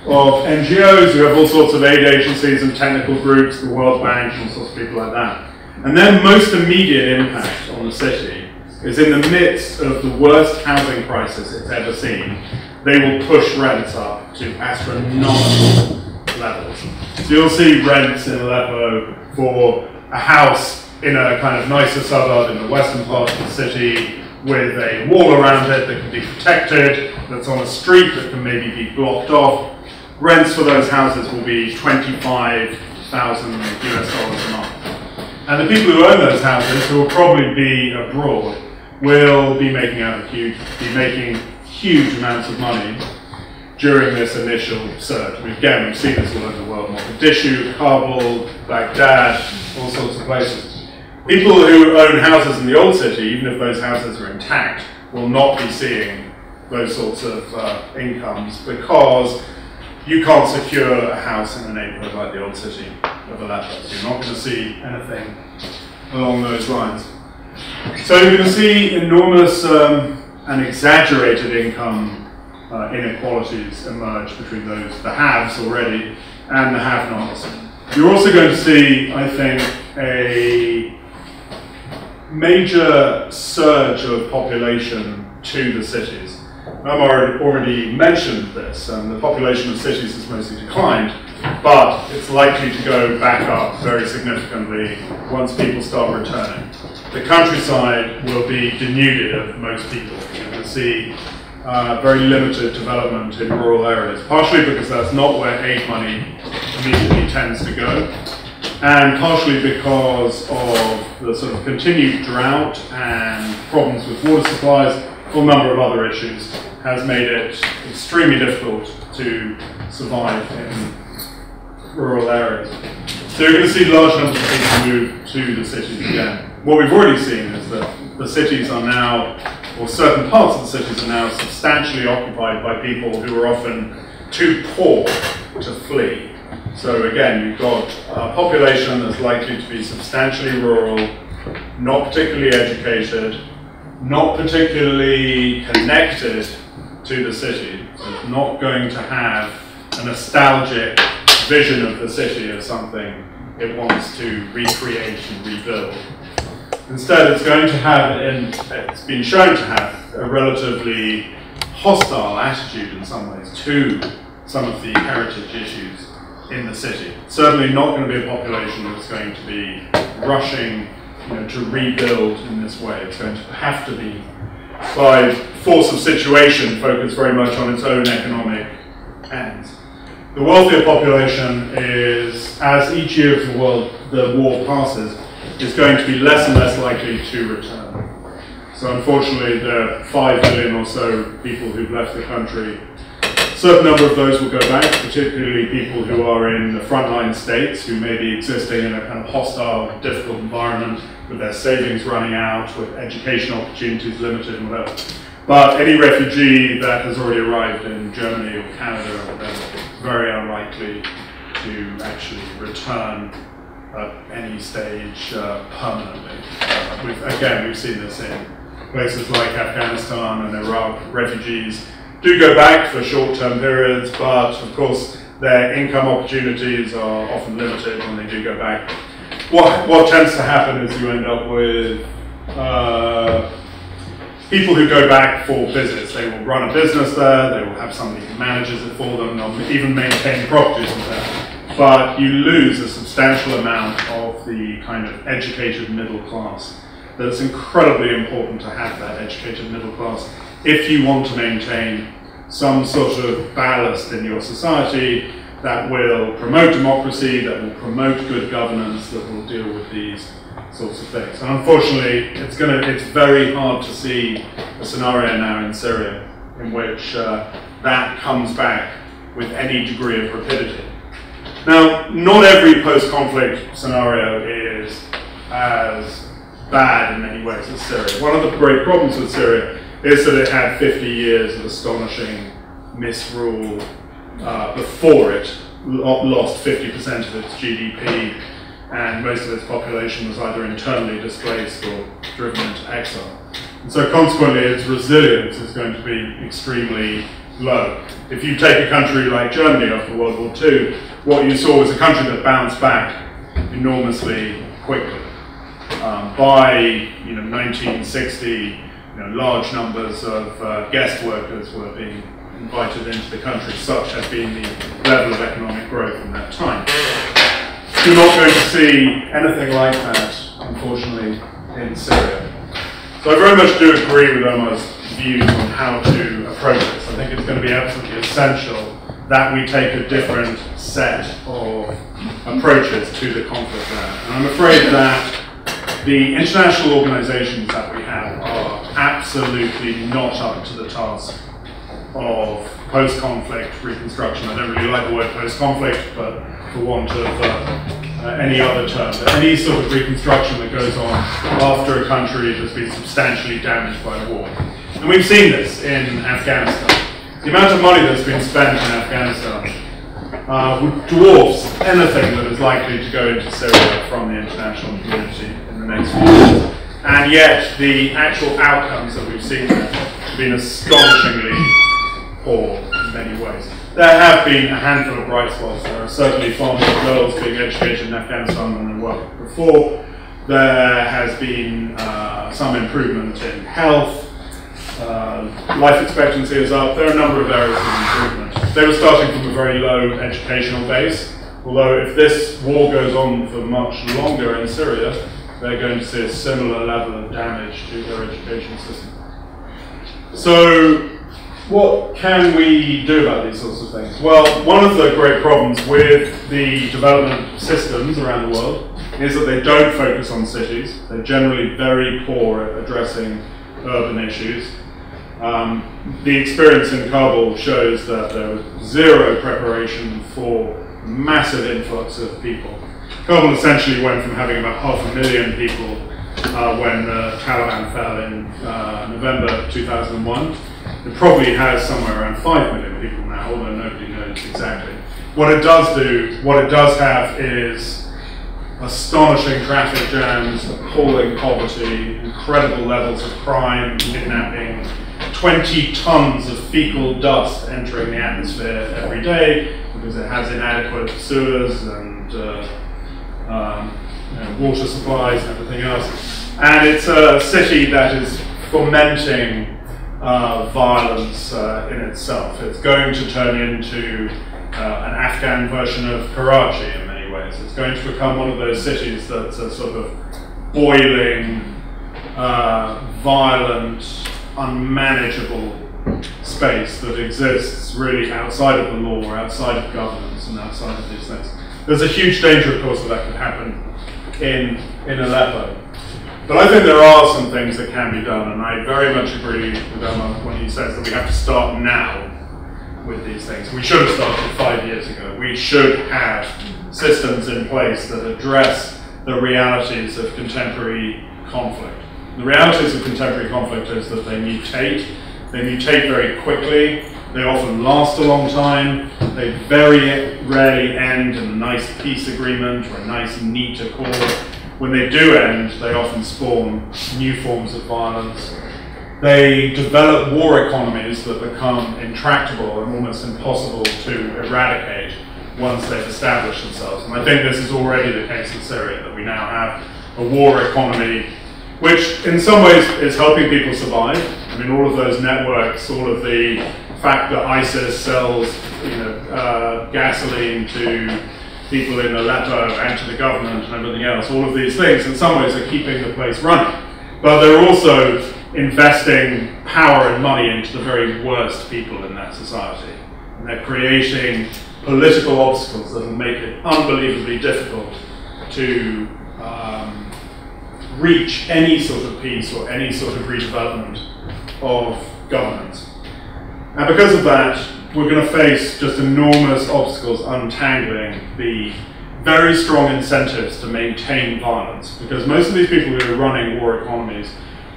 of NGOs, you have all sorts of aid agencies and technical groups, the World Bank, all sorts of people like that. And their most immediate impact on the city is in the midst of the worst housing crisis it's ever seen. They will push rents up to astronomical levels. So you'll see rents in Aleppo for a house in a kind of nicer suburb in the western part of the city with a wall around it that can be protected, that's on a street that can maybe be blocked off. Rents for those houses will be $25,000 US a month. And the people who own those houses, who will probably be abroad, will be making huge amounts of money during this initial surge. I mean, again, we've seen this all over the world: Mogadishu, Kabul, Baghdad, all sorts of places. People who own houses in the old city, even if those houses are intact, will not be seeing those sorts of incomes because you can't secure a house in a neighborhood like the old city of Aleppo. So you're not going to see anything along those lines. So you're going to see enormous and exaggerated income inequalities emerge between those, the haves already, and the have-nots. You're also going to see, I think, a major surge of population to the cities. Omar already mentioned this, and the population of cities has mostly declined, but it's likely to go back up very significantly once people start returning. The countryside will be denuded of most people. You're going to see very limited development in rural areas, partially because that's not where aid money immediately tends to go, and partially because of the sort of continued drought and problems with water supplies, a number of other issues, has made it extremely difficult to survive in rural areas. So you're going to see large numbers of people move to the cities again. What we've already seen is that the cities are now, or certain parts of the cities are now substantially occupied by people who are often too poor to flee. So again, you've got a population that's likely to be substantially rural, not particularly educated, not particularly connected to the city. So it's not going to have a nostalgic vision of the city as something it wants to recreate and rebuild. Instead, it's going to have, and it's been shown to have, a relatively hostile attitude in some ways to some of the heritage issues in the city. Certainly not going to be a population that's going to be rushing to rebuild in this way. It's going to have to be, by force of situation, focused very much on its own economic ends. The wealthier population is, as each year of the war passes, is going to be less and less likely to return. So So unfortunately, there are 5 million or so people who've left the country. A certain number of those will go back, particularly people who are in the frontline states, who may be existing in a kind of hostile, difficult environment, with their savings running out, with education opportunities limited and whatever. But any refugee that has already arrived in Germany or Canada or whatever is very unlikely to actually return at any stage permanently. We've seen this in places like Afghanistan and Iraq. Refugees do go back for short-term periods, but of course their income opportunities are often limited when they do go back. What tends to happen is you end up with people who go back for business. They will run a business there, they will have somebody who manages it for them, they'll even maintain properties there. But you lose a substantial amount of the kind of educated middle class. That's incredibly important to have that educated middle class if you want to maintain some sort of ballast in your society that will promote democracy, that will promote good governance, that will deal with these sorts of things. And unfortunately, it's very hard to see a scenario now in Syria in which that comes back with any degree of rapidity. Now, not every post-conflict scenario is as bad in many ways as Syria. One of the great problems with Syria is that it had 50 years of astonishing misrule before it lost 50% of its GDP, and most of its population was either internally displaced or driven into exile. And so consequently, its resilience is going to be extremely low. If you take a country like Germany after World War II, what you saw was a country that bounced back enormously quickly. By 1960, large numbers of guest workers were being invited into the country, such has been the level of economic growth in that time. You're not going to see anything like that, unfortunately, in Syria. So I very much do agree with Omar's views on how to approach this. I think it's going to be absolutely essential that we take a different set of approaches to the conflict there. And I'm afraid that the international organizations that we have are absolutely not up to the task of post-conflict reconstruction. I don't really like the word post-conflict, but for want of any other term, but any sort of reconstruction that goes on after a country has been substantially damaged by war. And we've seen this in Afghanistan. The amount of money that's been spent in Afghanistan dwarfs anything that is likely to go into Syria from the international community in the next few years. And yet, the actual outcomes that we've seen there have been astonishingly poor in many ways. There have been a handful of bright spots. There are certainly far more girls being educated in Afghanistan than there were before. There has been some improvement in health. Life expectancy is up. There are a number of areas of improvement. They were starting from a very low educational base, although if this war goes on for much longer in Syria, they're going to see a similar level of damage to their education system. So, what can we do about these sorts of things? Well, one of the great problems with the development systems around the world is that they don't focus on cities. They're generally very poor at addressing urban issues. The experience in Kabul shows that there was zero preparation for massive influx of people. Kabul essentially went from having about 500,000 people when the Taliban fell in November 2001. It probably has somewhere around 5 million people now, although nobody knows exactly. What it does have is astonishing traffic jams, appalling poverty, incredible levels of crime, kidnapping, 20 tons of fecal dust entering the atmosphere every day because it has inadequate sewers and water supplies and everything else. And it's a city that is fomenting violence in itself. It's going to turn into an Afghan version of Karachi in many ways. It's going to become one of those cities that's a sort of boiling, violent, unmanageable space that exists really outside of the law, outside of governance, and outside of these things. There's a huge danger, of course, that could happen in Aleppo. But I think there are some things that can be done, and I very much agree with Omar when he says that we have to start now with these things. We should have started 5 years ago. We should have systems in place that address the realities of contemporary conflict. The realities of contemporary conflict is that they mutate very quickly, they often last a long time, they very rarely end in a nice peace agreement or a nice neat accord. When they do end, they often spawn new forms of violence. They develop war economies that become intractable and almost impossible to eradicate once they've established themselves. And I think this is already the case in Syria, that we now have a war economy which in some ways is helping people survive. I mean, all of those networks, all of the fact that ISIS sells gasoline to people in Aleppo and to the government and everything else, all of these things in some ways are keeping the place running. But they're also investing power and money into the very worst people in that society. And they're creating political obstacles that will make it unbelievably difficult to reach any sort of peace or any sort of redevelopment of governance. And because of that, we're going to face just enormous obstacles untangling the very strong incentives to maintain violence, because most of these people who are running war economies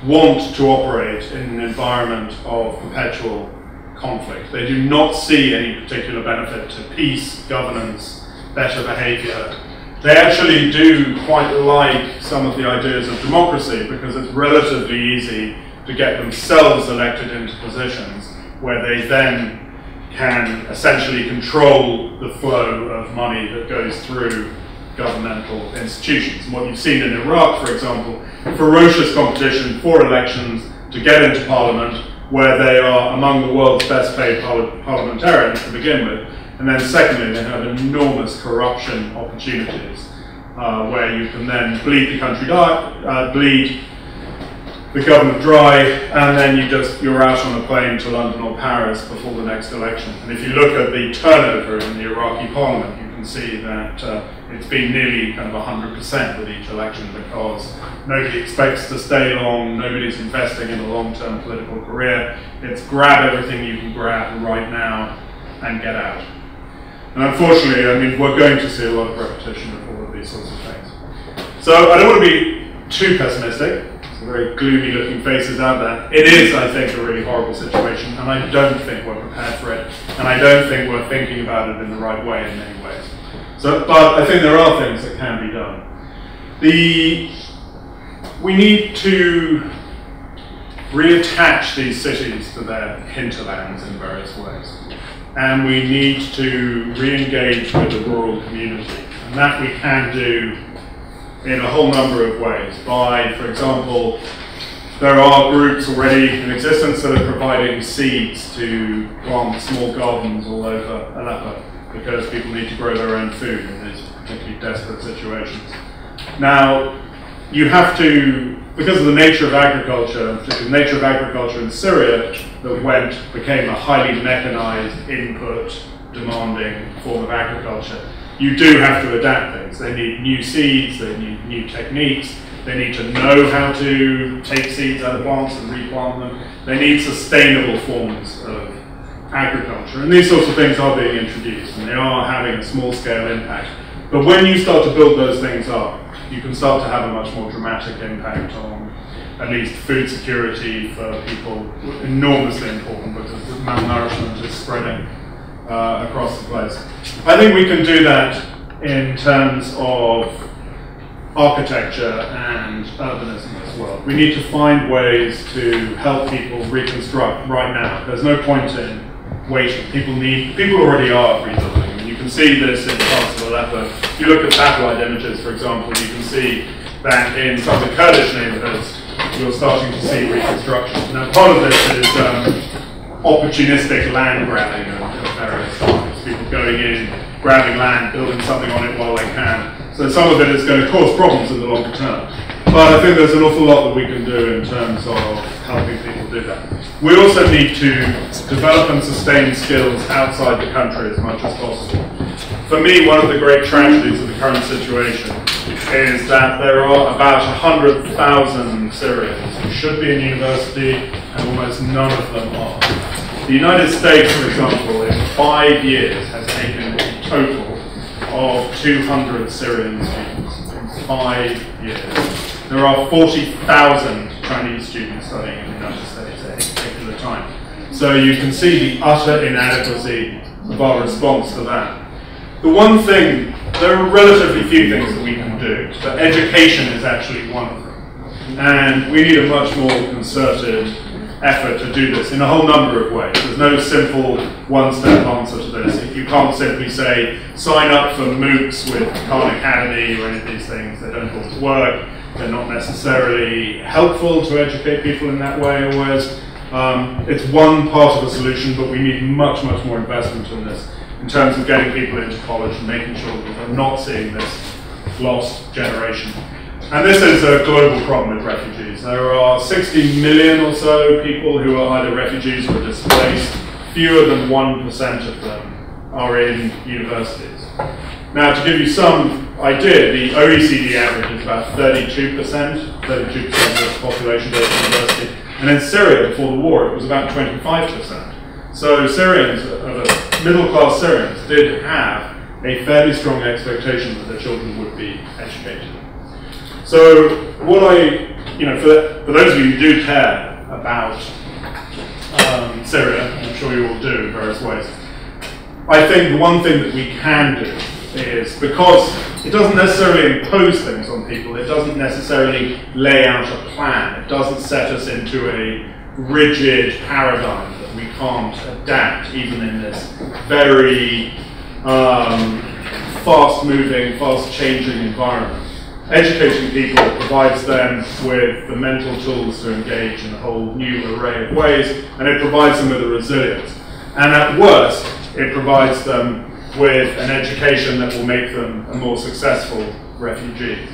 want to operate in an environment of perpetual conflict. They do not see any particular benefit to peace, governance, better behavior. They actually do quite like some of the ideas of democracy, because it's relatively easy to get themselves elected into positions where they then can essentially control the flow of money that goes through governmental institutions. And what you've seen in Iraq, for example, ferocious competition for elections to get into parliament, where they are among the world's best paid parliamentarians to begin with. And then secondly, they have enormous corruption opportunities, where you can then bleed the country bleed the government dry, and then you're out on a plane to London or Paris before the next election. And if you look at the turnover in the Iraqi parliament, you can see that it's been nearly kind of 100% with each election, because nobody expects to stay long, nobody's investing in a long-term political career. It's grab everything you can grab right now and get out. And unfortunately, I mean, we're going to see a lot of repetition of all of these sorts of things. So I don't want to be too pessimistic. Some very gloomy looking faces out there. It is, I think, a really horrible situation, and I don't think we're prepared for it, and I don't think we're thinking about it in the right way in many ways. But I think there are things that can be done. We need to reattach these cities to their hinterlands in various ways. And we need to re-engage with the rural community. And that we can do in a whole number of ways. By, for example, there are groups already in existence that are providing seeds to plant small gardens all over Aleppo, because people need to grow their own food in these particularly desperate situations. Now, you have to, because of the nature of agriculture, particularly the nature of agriculture in Syria, that became a highly mechanized, input demanding form of agriculture, you do have to adapt things. They need new seeds, they need new techniques, they need to know how to take seeds out of plants and replant them. They need sustainable forms of agriculture, and these sorts of things are being introduced, and they are having a small-scale impact. But when you start to build those things up, you can start to have a much more dramatic impact on at least food security for people, enormously important, because malnourishment is spreading across the place. I think we can do that in terms of architecture and urbanism as well. We need to find ways to help people reconstruct right now. There's no point in waiting. People already are rebuilding. And you can see this in parts of Aleppo. If you look at satellite images, for example, you can see that in some of the Kurdish neighborhoods, you're starting to see reconstruction. Now, part of this is opportunistic land grabbing of various types. People going in, grabbing land, building something on it while they can. So some of it is going to cause problems in the long term. But I think there's an awful lot that we can do in terms of helping people do that. We also need to develop and sustain skills outside the country as much as possible. For me, one of the great tragedies of the current situation is that there are about 100,000 Syrians who should be in university, and almost none of them are. The United States, for example, in 5 years has taken a total of 200 Syrian students in 5 years. There are 40,000 Chinese students studying in the United States at any particular time. So you can see the utter inadequacy of our response to that. The one thing, there are relatively few things that we can do, but education is actually one of them. And we need a much more concerted effort to do this in a whole number of ways. There's no simple one-step answer to this. You can't simply say, sign up for MOOCs with Khan Academy or any of these things. They don't always work. They're not necessarily helpful to educate people in that way always. It's one part of the solution, but we need much, much more investment in this in terms of getting people into college and making sure that we're not seeing this lost generation. And this is a global problem with refugees. There are 60 million or so people who are either refugees or displaced. Fewer than 1% of them are in universities. Now, to give you some idea, the OECD average is about 32% of the population goes to university. And in Syria, before the war, it was about 25%. So Syrians, middle-class Syrians, did have a fairly strong expectation that their children would be educated. So what for those of you who do care about Syria, I'm sure you all do in various ways, I think the one thing that we can do is, because it doesn't necessarily impose things on people, it doesn't necessarily lay out a plan, it doesn't set us into a rigid paradigm that we can't adapt even in this very fast-moving, fast-changing environment. Educating people provides them with the mental tools to engage in a whole new array of ways, and it provides them with a resilience. And at worst, it provides them with an education that will make them a more successful refugee.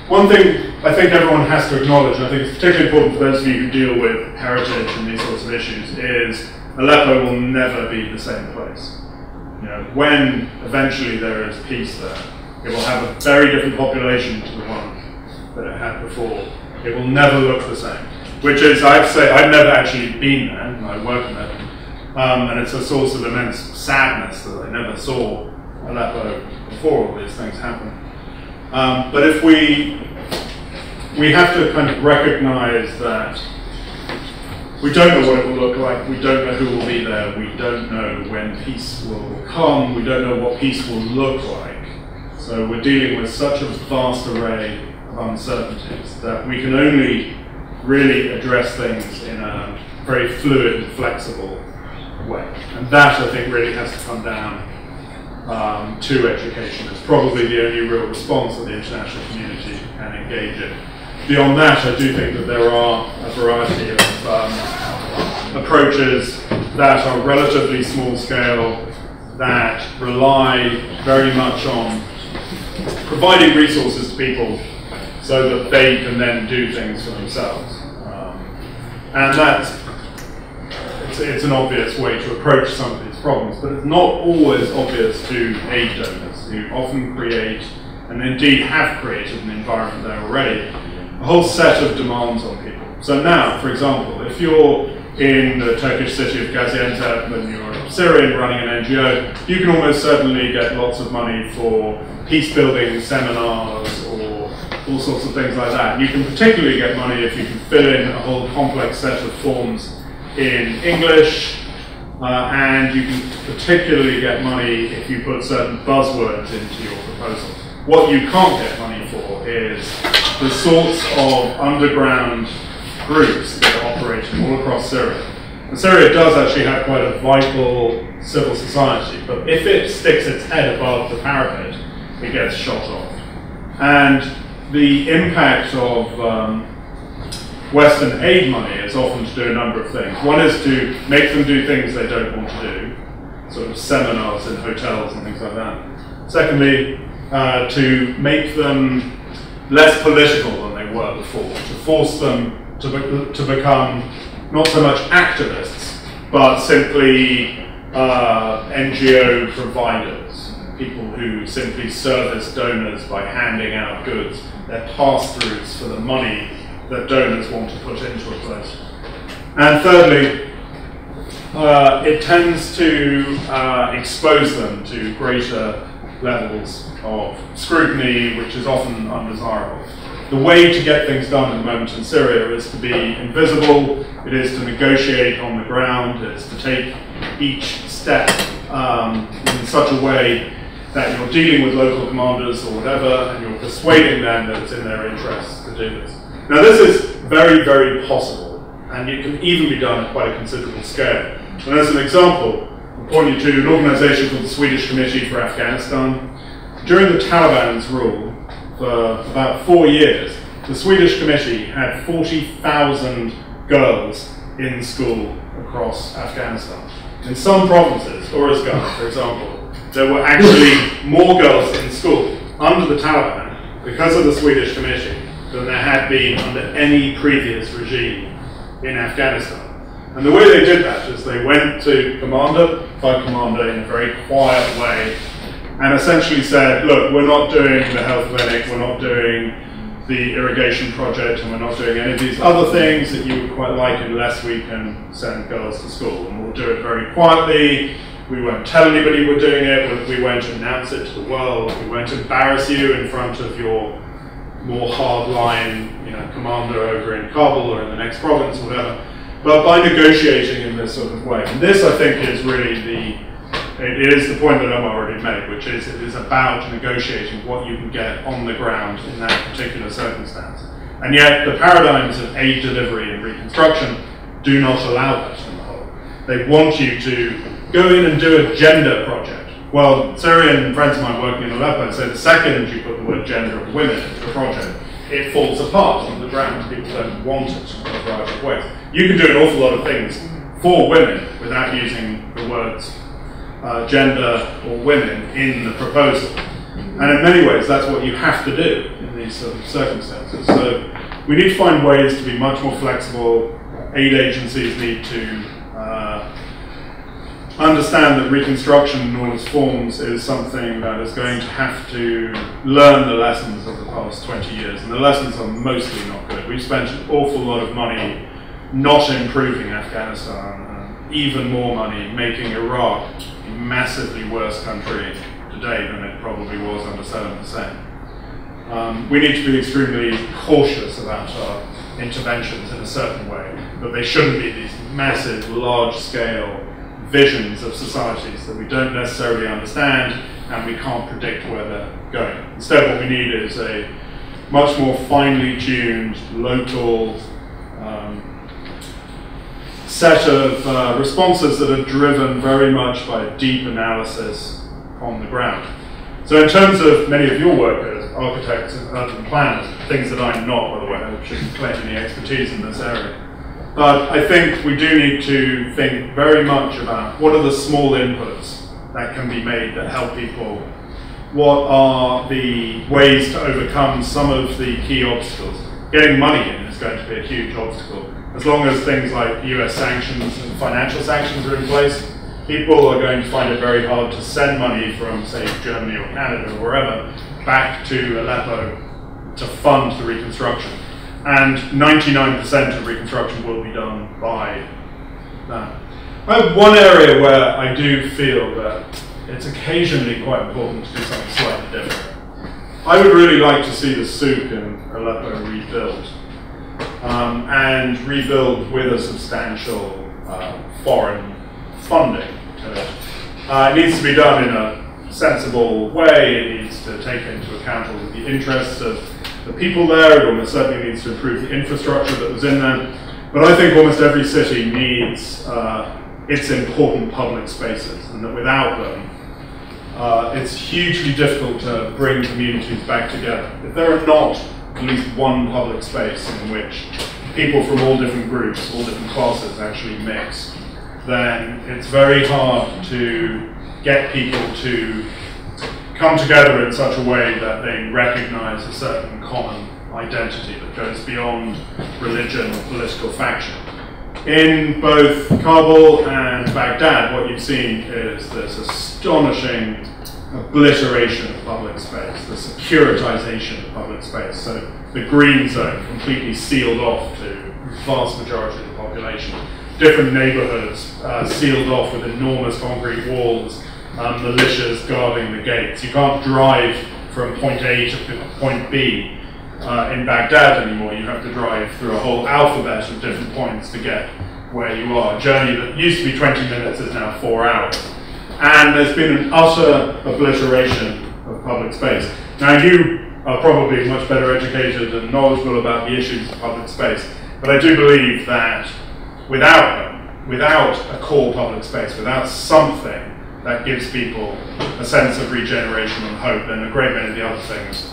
One thing I think everyone has to acknowledge, and I think it's particularly important for those of you who deal with heritage and these sorts of issues, is Aleppo will never be the same place. When eventually there is peace there, it will have a very different population to the one that it had before. It will never look the same. Which is, I have to say, I've never actually been there, and I work in it. And it's a source of immense sadness that I never saw Aleppo before all these things happened. But if we have to kind of recognize that we don't know what it will look like, we don't know who will be there, we don't know when peace will come, we don't know what peace will look like. So we're dealing with such a vast array of uncertainties that we can only really address things in a very fluid and flexible way. And that, I think, really has to come down to education. It's probably the only real response that the international community can engage in. Beyond that, I do think that there are a variety of approaches that are relatively small scale, that rely very much on providing resources to people so that they can then do things for themselves. And it's an obvious way to approach some of these problems, but it's not always obvious to aid donors, who often create, and indeed have created an environment there already, a whole set of demands on people. So now, for example, if you're in the Turkish city of Gaziantep and you're Syrian running an NGO, you can almost certainly get lots of money for peace-building seminars or all sorts of things like that. You can particularly get money if you can fill in a whole complex set of forms in English, and you can particularly get money if you put certain buzzwords into your proposal. What you can't get money for is the sorts of underground groups that are operating all across Syria. And Syria does actually have quite a vital civil society, but if it sticks its head above the parapet, it gets shot off. And the impact of Western aid money is often to do a number of things. One is to make them do things they don't want to do, sort of seminars in hotels and things like that. Secondly, to make them less political than they were before, to force them to become not so much activists, but simply NGO providers, people who simply service donors by handing out goods. They're pass-throughs for the money that donors want to put into a place. And thirdly, it tends to expose them to greater levels of scrutiny, which is often undesirable. The way to get things done at the moment in Syria is to be invisible, it is to negotiate on the ground, it's to take each step in such a way that you're dealing with local commanders or whatever, and you're persuading them that it's in their interests to do this. Now this is very, very possible, and it can even be done at quite a considerable scale. And as an example, I'll point you to an organization called the Swedish Committee for Afghanistan. During the Taliban's rule, for about 4 years, the Swedish Committee had 40,000 girls in school across Afghanistan. In some provinces, Uruzgan, for example, there were actually more girls in school under the Taliban because of the Swedish Committee than there had been under any previous regime in Afghanistan. And the way they did that is they went to commander by commander in a very quiet way and essentially said, look, we're not doing the health clinic, we're not doing the irrigation project, and we're not doing any of these other things that you would quite like unless we can send girls to school. And we'll do it very quietly, we won't tell anybody we're doing it, we won't announce it to the world, we won't embarrass you in front of your more hardline commander over in Kabul or in the next province or whatever. But by negotiating in this sort of way, and this I think is really it is the point that Omar already made, which is it is about negotiating what you can get on the ground in that particular circumstance. And yet the paradigms of aid delivery and reconstruction do not allow that on the whole. They want you to go in and do a gender project. Well, Syrian friends of mine working in Aleppo say the second you put the word gender of women into a project, it falls apart on the ground. People don't want it in a variety of ways. You can do an awful lot of things for women without using the words gender or women in the proposal. And in many ways, that's what you have to do in these sort of circumstances. So we need to find ways to be much more flexible. Aid agencies need to understand that reconstruction in all its forms is something that is going to have to learn the lessons of the past 20 years. And the lessons are mostly not good. We've spent an awful lot of money not improving Afghanistan, and even more money making Iraq a massively worse country today than it probably was under Saddam Hussein. We need to be extremely cautious about our interventions in a certain way, but they shouldn't be these massive, large-scale visions of societies that we don't necessarily understand and we can't predict where they're going. Instead, what we need is a much more finely tuned, local set of responses that are driven very much by deep analysis on the ground. So in terms of many of your work as architects and urban planners, things that I'm not, by the way, I shouldn't claim any expertise in this area. But I think we do need to think very much about what are the small inputs that can be made that help people. What are the ways to overcome some of the key obstacles? Getting money in is going to be a huge obstacle. As long as things like US sanctions and financial sanctions are in place, people are going to find it very hard to send money from, say, Germany or Canada or wherever back to Aleppo to fund the reconstruction. And 99% of reconstruction will be done by that. I have one area where I do feel that it's occasionally quite important to do something slightly different. I would really like to see the souk in Aleppo rebuilt, and rebuild with a substantial foreign funding to it. It needs to be done in a sensible way. It needs to take into account all of the interests of the people there. It almost certainly needs to improve the infrastructure that was in there. But I think almost every city needs its important public spaces, and that without them, it's hugely difficult to bring communities back together. If there are not at least one public space in which people from all different groups, all different classes actually mix, then it's very hard to get people to come together in such a way that they recognize a certain common identity that goes beyond religion or political faction. In both Kabul and Baghdad, what you've seen is this astonishing obliteration of public space, the securitization of public space. So the green zone completely sealed off to the vast majority of the population. Different neighborhoods sealed off with enormous concrete walls, militias guarding the gates. You can't drive from point A to point B in Baghdad anymore. You have to drive through a whole alphabet of different points to get where you are. A journey that used to be 20 minutes is now 4 hours. And there's been an utter obliteration of public space. Now you are probably much better educated and knowledgeable about the issues of public space, but I do believe that without a core public space, without something that gives people a sense of regeneration and hope, then a great many of the other things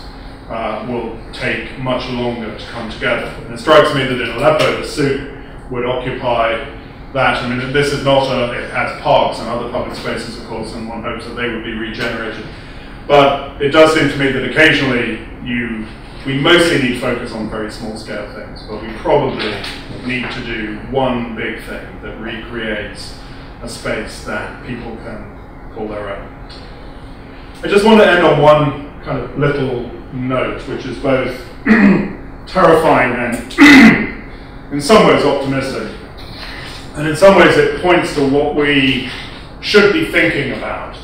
will take much longer to come together. And it strikes me that in Aleppo, the souk would occupy that. I mean, this is not it has parks and other public spaces, of course, and one hopes that they would be regenerated. But it does seem to me that occasionally we mostly need to focus on very small scale things, but we probably need to do one big thing that recreates a space that people can call their own. I just want to end on one kind of little note, which is both terrifying and in some ways optimistic. And in some ways it points to what we should be thinking about.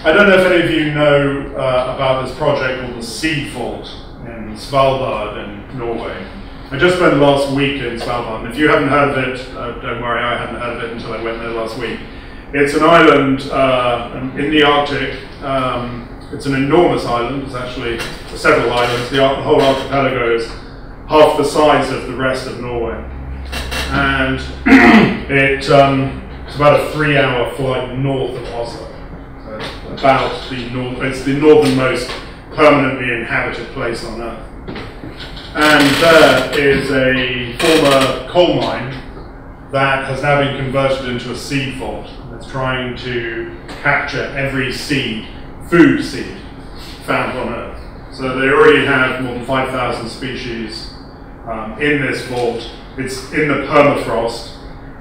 I don't know if any of you know about this project called the Seed Vault in Svalbard in Norway. I just spent last week in Svalbard, and if you haven't heard of it, don't worry, I hadn't heard of it until I went there last week. It's an island in the Arctic. It's an enormous island. It's actually several islands. The whole archipelago is half the size of the rest of Norway. And it's about a 3-hour flight north of Oslo. So it's about it's the northernmost permanently inhabited place on Earth. And there is a former coal mine that has now been converted into a seed vault. It's trying to capture every food seed found on Earth. So they already have more than 5,000 species in this vault. It's in the permafrost.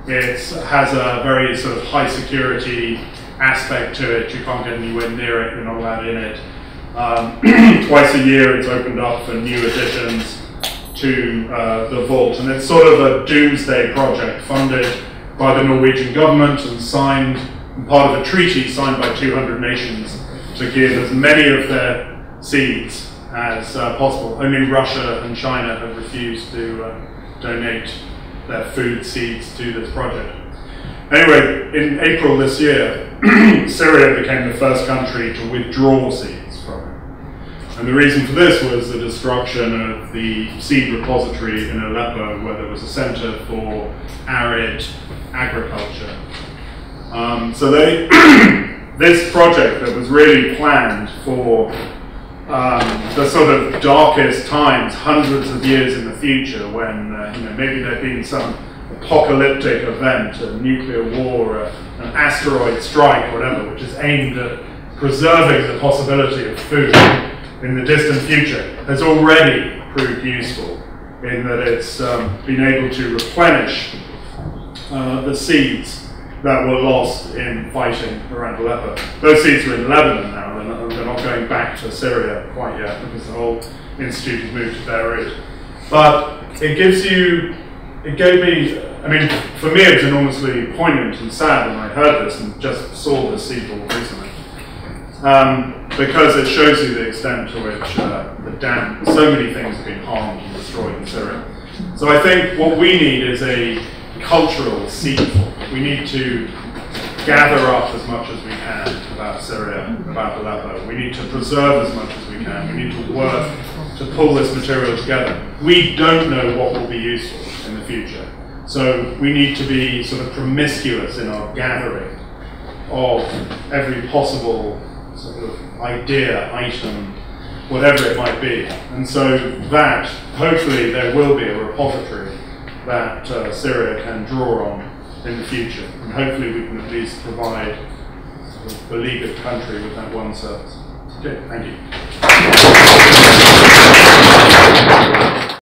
It has a very sort of high security aspect to it. You can't get anywhere near it, you're not allowed in it. Twice a year it's opened up for new additions to the vault. And it's sort of a doomsday project funded by the Norwegian government and part of a treaty signed by 200 nations to give as many of their seeds as possible. Only Russia and China have refused to donate their food seeds to this project. Anyway, in April this year, Syria became the first country to withdraw seeds from it. And the reason for this was the destruction of the seed repository in Aleppo, where there was a center for arid agriculture. So this project that was really planned for the sort of darkest times, hundreds of years in the future, when maybe there'd been some apocalyptic event, a nuclear war, an asteroid strike, whatever, which is aimed at preserving the possibility of food in the distant future, has already proved useful in that it's been able to replenish the seeds that were lost in fighting around Aleppo. Those seeds are in Lebanon now, they're not going back to Syria quite yet because the whole institute has moved to Beirut. But it gave me, I mean, for me it was enormously poignant and sad when I heard this and just saw this seed vault recently. Because it shows you the extent to which so many things have been harmed and destroyed in Syria. So I think what we need is a cultural seed vault. We need to gather up as much as we can about Syria, about Aleppo. We need to preserve as much as we can. We need to work to pull this material together. We don't know what will be useful in the future. So we need to be sort of promiscuous in our gathering of every possible sort of idea, item, whatever it might be. And so that, hopefully there will be a repository that Syria can draw on in the future. And hopefully we can at least provide the beleaguered country with that one service. Okay, thank you.